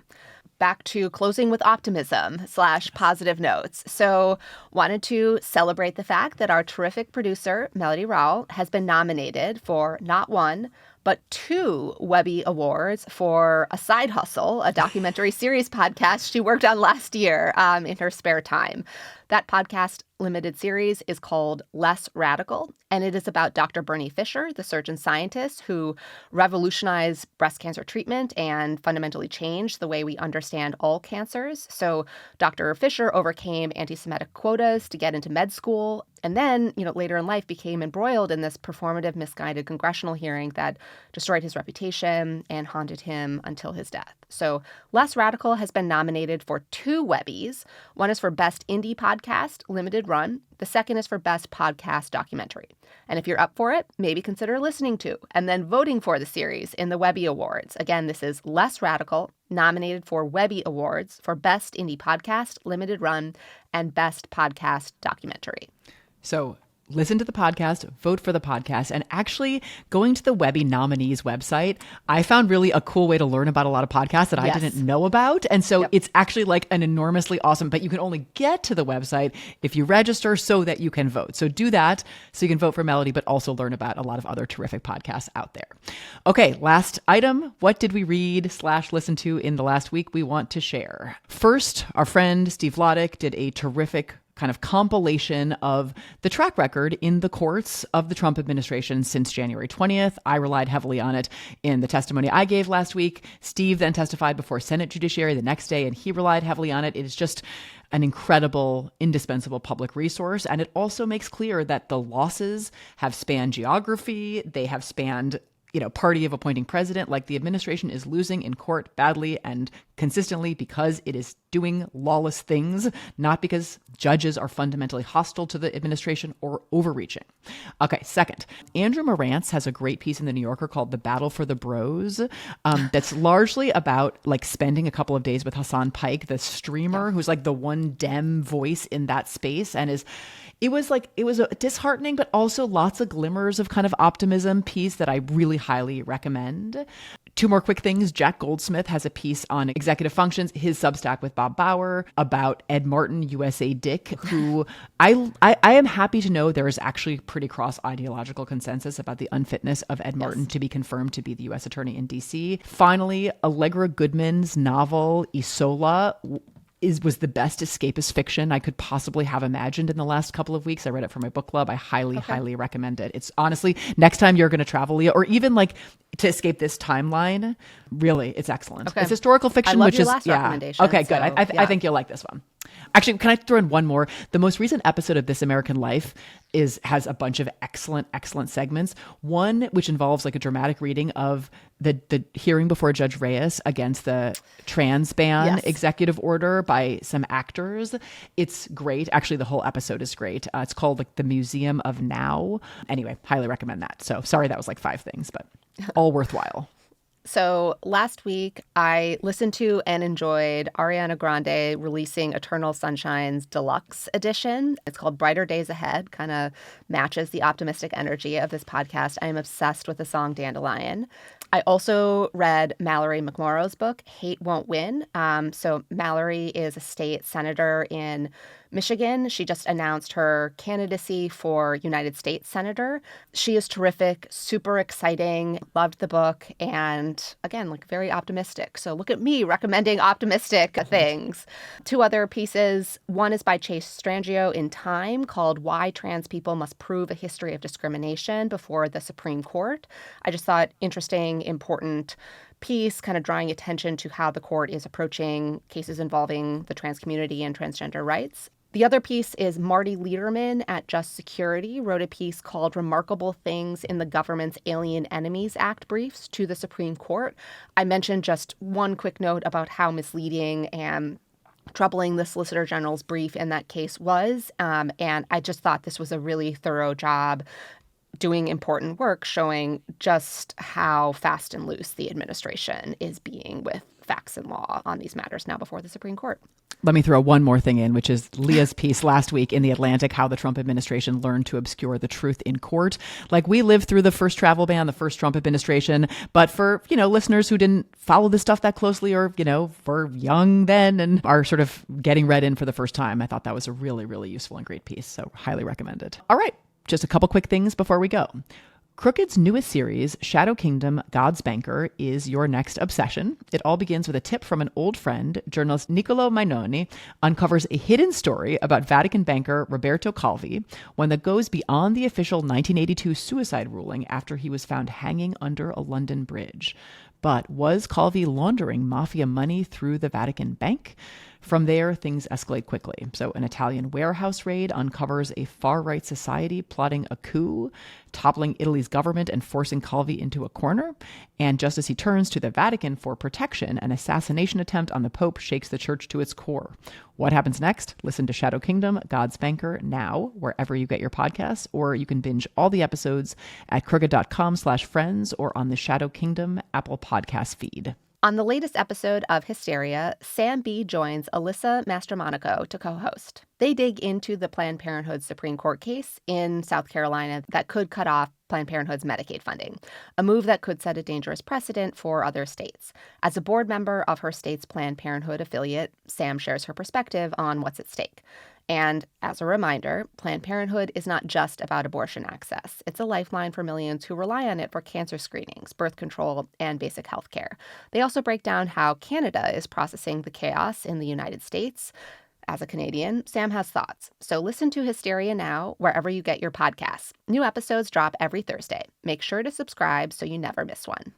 Speaker 1: Back to closing with optimism / positive notes. So wanted to celebrate the fact that our terrific producer, Melody Rowell, has been nominated for not one, but 2 Webby Awards for A Side Hustle, a documentary series podcast she worked on last year in her spare time. That podcast limited series is called Less Radical, and it is about Dr. Bernie Fisher, the surgeon scientist who revolutionized breast cancer treatment and fundamentally changed the way we understand all cancers. So Dr. Fisher overcame anti-Semitic quotas to get into med school, and then, later in life became embroiled in this performative, misguided congressional hearing that destroyed his reputation and haunted him until his death. So Less Radical has been nominated for 2 Webbies. One is for Best Indie Podcast, Limited Run. The second is for Best Podcast Documentary. And if you're up for it, maybe consider listening to and then voting for the series in the Webby Awards. Again, this is Less Radical, nominated for Webby Awards for Best Indie Podcast, Limited Run, and Best Podcast Documentary.
Speaker 2: So listen to the podcast, vote for the podcast, and actually going to the Webby nominees website, I found really a cool way to learn about a lot of podcasts that I didn't know about. And so it's actually an enormously awesome, but you can only get to the website if you register so that you can vote. So do that so you can vote for Melody, but also learn about a lot of other terrific podcasts out there. Okay, last item. What did we read / listen to in the last week we want to share? First, our friend Steve Vladek did a terrific kind of compilation of the track record in the courts of the Trump administration since January 20th. I relied heavily on it in the testimony I gave last week. Steve then testified before Senate Judiciary the next day, and he relied heavily on it. It is just an incredible, indispensable public resource. And it also makes clear that the losses have spanned geography. They have spanned party of appointing president. The administration is losing in court badly and consistently because it is doing lawless things, not because judges are fundamentally hostile to the administration or overreaching. Okay, second, Andrew Marantz has a great piece in The New Yorker called The Battle for the Bros that's largely about spending a couple of days with Hassan Pike, the streamer, who's the one Dem voice in that space, and it was a disheartening, but also lots of glimmers of kind of optimism piece that I really highly recommend. 2 more quick things. Jack Goldsmith has a piece on executive functions, his Substack with Bob Bauer, about Ed Martin, USA Dick, who I am happy to know there is actually pretty cross ideological consensus about the unfitness of Ed Martin to be confirmed to be the U.S. attorney in D.C. Finally, Allegra Goodman's novel Isola was the best escapist fiction I could possibly have imagined in the last couple of weeks. I read it for my book club. I highly recommend it. It's honestly, next time you're going to travel, Leah, or even like to escape this timeline, really, it's excellent.
Speaker 1: Okay.
Speaker 2: It's historical fiction,
Speaker 1: I love
Speaker 2: which
Speaker 1: your
Speaker 2: is
Speaker 1: last recommendation,
Speaker 2: Okay, good.
Speaker 1: so,
Speaker 2: I think you'll like this one. Actually, can I throw in one more? The most recent episode of This American Life has a bunch of excellent segments. One which involves like a dramatic reading of the hearing before Judge Reyes against the trans ban executive order by some actors. It's great. Actually, the whole episode is great. It's called like The Museum of Now. Anyway, highly recommend that. So sorry, that was like 5 things, but all worthwhile.
Speaker 1: So last week, I listened to and enjoyed Ariana Grande releasing Eternal Sunshine's deluxe edition. It's called Brighter Days Ahead, kind of matches the optimistic energy of this podcast. I am obsessed with the song Dandelion. I also read Mallory McMorrow's book, Hate Won't Win. So Mallory is a state senator in Michigan. She just announced her candidacy for United States Senator. She is terrific, super exciting, loved the book, and again, like very optimistic. So look at me recommending optimistic things. 2 other pieces. One is by Chase Strangio in Time called Why Trans People Must Prove a History of Discrimination Before the Supreme Court. I just thought interesting, important piece, kind of drawing attention to how the court is approaching cases involving the trans community and transgender rights. The other piece is Marty Lederman at Just Security wrote a piece called Remarkable Things in the Government's Alien Enemies Act Briefs to the Supreme Court. I mentioned just one quick note about how misleading and troubling the Solicitor General's brief in that case was. And I just thought this was a really thorough job doing important work, showing just how fast and loose the administration is being with facts and law on these matters now before the Supreme Court.
Speaker 2: Let me throw one more thing in, which is Leah's piece last week in The Atlantic, how the Trump administration learned to obscure the truth in court. Like, we lived through the first travel ban, the first Trump administration. But for, listeners who didn't follow this stuff that closely or, were young then and are sort of getting read in for the first time, I thought that was a really, really useful and great piece. So highly recommend it. All right. Just a couple quick things before we go. Crooked's newest series, Shadow Kingdom, God's Banker, is your next obsession. It all begins with a tip from an old friend. Journalist Niccolo Mainoni uncovers a hidden story about Vatican banker Roberto Calvi, one that goes beyond the official 1982 suicide ruling after he was found hanging under a London bridge. But was Calvi laundering mafia money through the Vatican bank? From there, things escalate quickly. So an Italian warehouse raid uncovers a far-right society plotting a coup, toppling Italy's government and forcing Calvi into a corner. And just as he turns to the Vatican for protection, an assassination attempt on the Pope shakes the church to its core. What happens next? Listen to Shadow Kingdom, God's Banker now, wherever you get your podcasts, or you can binge all the episodes at crooked.com/friends or on the Shadow Kingdom Apple Podcast feed.
Speaker 1: On the latest episode of Hysteria, Sam B. joins Alyssa Mastromonaco to co-host. They dig into the Planned Parenthood Supreme Court case in South Carolina that could cut off Planned Parenthood's Medicaid funding, a move that could set a dangerous precedent for other states. As a board member of her state's Planned Parenthood affiliate, Sam shares her perspective on what's at stake. And as a reminder, Planned Parenthood is not just about abortion access. It's a lifeline for millions who rely on it for cancer screenings, birth control, and basic health care. They also break down how Canada is processing the chaos in the United States. As a Canadian, Sam has thoughts. So listen to Hysteria now, wherever you get your podcasts. New episodes drop every Thursday. Make sure to subscribe so you never miss one.